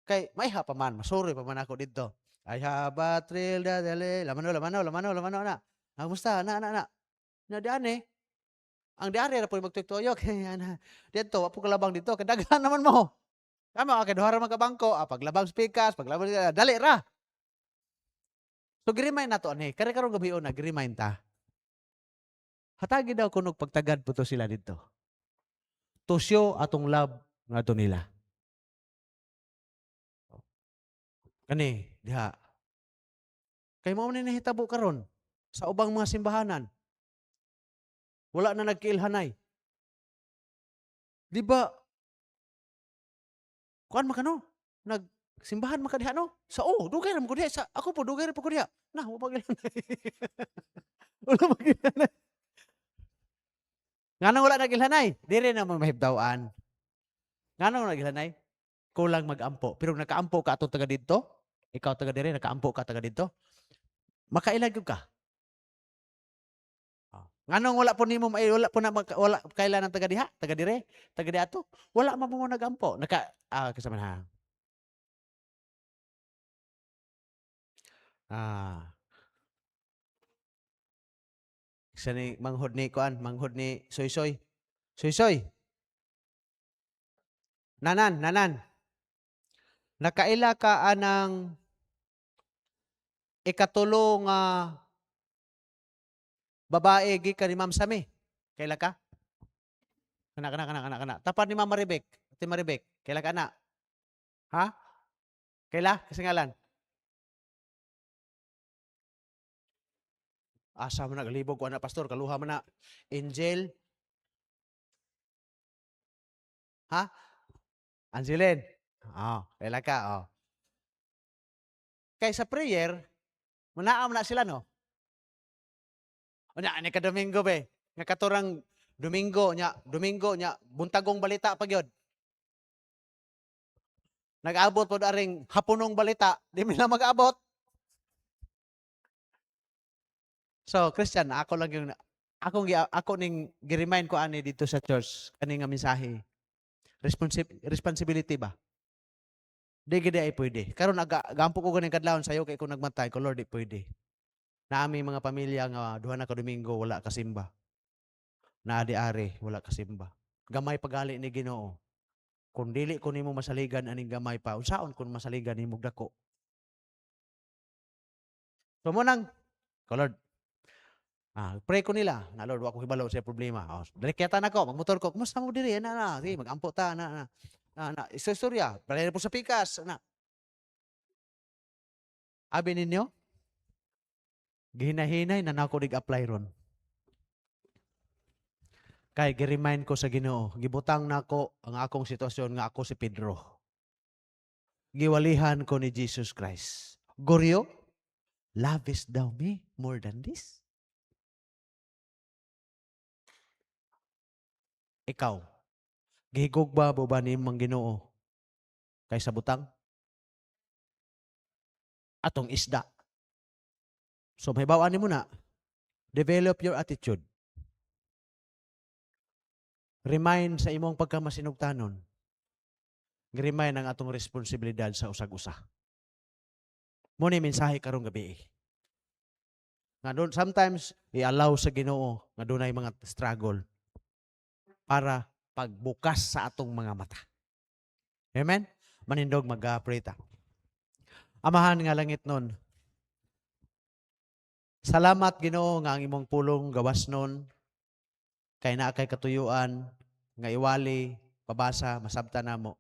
Speaker 1: Kay may ha pa man, masuri pa man ako dito. I have a thrill that lamano na. Kamusta? Na. Na diyan eh. Ang diari ra po magtuyok. Dito, wapo kalabang dito. Kadaghan naman mo. Kamo, kay duha ra man ka bangko. Paglabang speakers, paglabang dali ra. So, girimain na to, ani. Kare karong gabi na, girimain ta. Hatagi daw kunog pagtagad po to sila dito. To show atong love nga to nila. Kani, diha. Kay mao ni nahitabo karon sa ubang mga simbahanan. Wala na nagkiilhanay. Di ba, kuan makano? Nagsimbahan man ka diha no? Dugay ra mo ko diha. Ako po, dugay ra po ko diha. Na, wala magilhanay. Wala magilhanay. Nganong wala nagilhanay? Diri na mo mahibdawaan. Nganong nagilhanay? Kulang mag-ampo. Pero nakaampo ka atong taga dito, ikaw taga diri, nakaampo ka taga dito, makailag ka. Nganong wala po nimo wala po na wala kailan ang taga diha, taga dire, taga diato. Wala man mo nagampo. Kasama na. Isa ni manghod ni kuan, manghod ni Soy-Soy. Soy-Soy. Nanan. Nakaila ka anang ikatulong babae gikan ni Ma'am Sami. Kaila ka? Kana. Tapat ni Ma'am Maribek. Ate Maribek. Kaila ka na? Ha? Kaila? Kasingalan? Asa man nagalibog ko ana pastor, kaluha man na Angel. Ha? Angeline. Kaila ka, Kay sa prayer, manaam na sila no. Unya ani ka Domingo be. Nga katurang Domingo nya buntagong balita pa gyud. Nag-abot pod aring hapunong balita, di mi na mag-abot. So, Christian, ako ning gi-remind ko ani dito sa church kani nga mensahe. Responsibility ba? Di gid ay pwede. Karon gampo ko ganing kadlawon sayo kay kung nagmantay ko Lord, di pwede. Na aming mga pamilya nga duha na ka Domingo wala kasimba. Na adi-ari wala kasimba. Gamay pagali ni Ginoo. Kung dili ko nimo masaligan aning gamay pa, unsaon kun masaligan nimo dako? So mo nang, Lord, pray ko nila, na Lord, wa ko hibalo sa problema. Direkta na ko, magmotor ko, kumusta mo diri? Sige, magampo ta, istorya, balay po sa pikas, Abi ninyo, gihinahinay na nako dig-apply ron. Kay gi-remind ko sa Ginoo, gibutang nako ang akong sitwasyon nga ako si Pedro. Giwalihan ko ni Jesus Christ. Goryo, lovest thou me more than this? Ikaw, gihigog ba ni mang Ginoo kaysa butang? Atong isda. So mahibawaan nimo na, develop your attitude. remind sa imong pagkamasinugtanon. Remind ang atong responsibilidad sa usag-usa. Mo ni mensahe karong gabi. Nga doon, sometimes, i-allow sa Ginoo nga doon ay mga struggle para pagbukas sa atong mga mata. Amen? Manindog mag-pray ta. Amahan nga langit nun, salamat Ginoo nga ang imong pulong gawas nun, kay naa kay katuyuan, nga iwali, pabasa, masabta namo.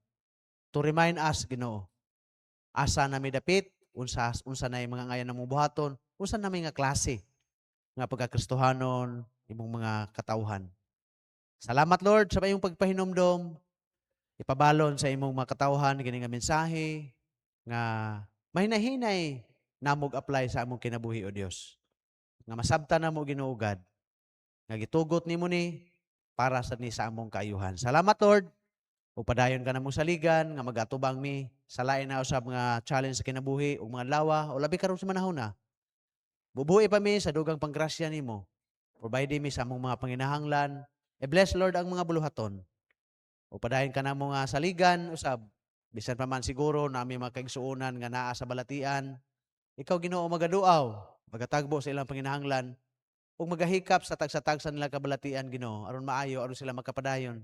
Speaker 1: To remind us, Ginoo, asa nami dapit, unsa na yung mga ngayon namong buhaton, unsa nami nga klase nga pagkakristohanon, imong mga katawhan. Salamat Lord sa iyong pagpahinomdom, ipabalon sa imong mga katawhan kini nga mensahe nga mahinahinay namog apply sa among kinabuhi o Dios. Nga masabta namo ginuugad, nga gitugot nimo ni para sa ni sa among kaayuhan. Salamat Lord. O padayon ka na mong saligan, nga magatubang mi, sa lain na usab nga challenge sa kinabuhi, o mga lawa, o labi karon sa manahon na. Bubuhi pa mi sa dugang panggrasya nimo. Provide mi sa among mga panginahanglan. E-bless Lord ang mga buluhaton. O padayon ka na mong saligan, usab, bisan pa man siguro na aming mga kaigsuunan nga naa sa balatian. Ikaw Ginoo magaduaw, magatagbo sa ilang panginahanglan, o magahikap sa tag-sa nila kabalatian Ginoo, aron maayo, aron sila makapadayon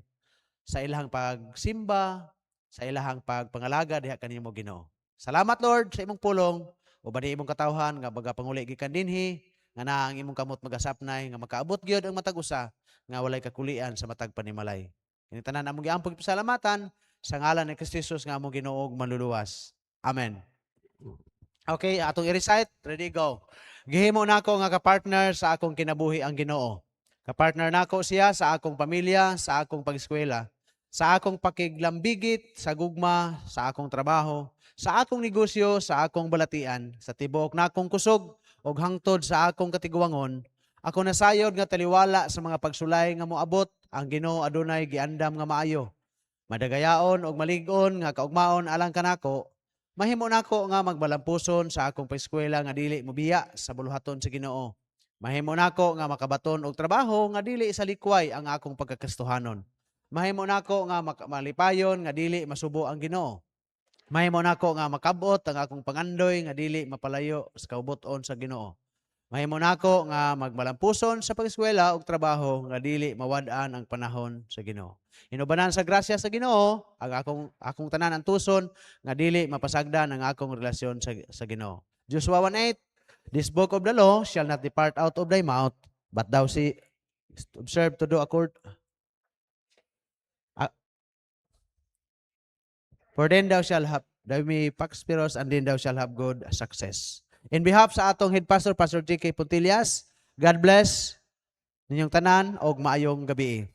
Speaker 1: sa ilahang pagsimba, sa ilahang pagpangalaga diha kanimo Ginoo. Salamat Lord sa imong pulong o bani imong katawhan nga baga panguli gikan dinhi nga naa ang imong kamot magasapnay nga makaabot gyud ang matag usa nga walay kakulian sa matag panimalay. Kini tanan among giampog pasalamatan sa ngalan ni Kristo Jesus nga among Ginoo ug manluluwas. Amen. Okay, atong i-recite. Ready, go. Gihimo nako nga ka-partner sa akong kinabuhi ang Ginoo. Ka-partner nako siya sa akong pamilya, sa akong pag-eskwela, sa akong pakiglambigit, sa gugma, sa akong trabaho, sa akong negosyo, sa akong balatian, sa tibuok na akong kusog, og hangtod sa akong katiguangon. Ako nasayod nga taliwala sa mga pagsulay nga moabot, ang Ginoo adunay giandam nga maayo. Madagayaon og malig-on nga kaugmaon alang kanako, mahimo nako nga magbalampuson sa akong paeskwela nga dili mobiya sa buluhaton sa Ginoo. Mahimo nako nga makabaton og trabaho nga dili sa likway ang akong pagkakristohanon. Mahimo nako nga malipayon nga dili masubo ang Ginoo. Mahimo nako nga makabot ang akong pangandoy nga dili mapalayo sa kaubuton sa Ginoo. Mahimo nako nga magmalampuson sa pag-eskwela ug trabaho nga dili mawad-an ang panahon sa Ginoo. Inubanan sa grasya sa Ginoo ang akong tanan ang tuson nga dili mapasagdan ang akong relasyon sa Ginoo. Joshua 1:8, this book of the law shall not depart out of thy mouth, but thou observe to do accord. For then thou may prosperous, and then thou shall have good success. In behalf sa atong head pastor, Pastor J.K. Puntillas, God bless ninyong tanan og maayong gabi.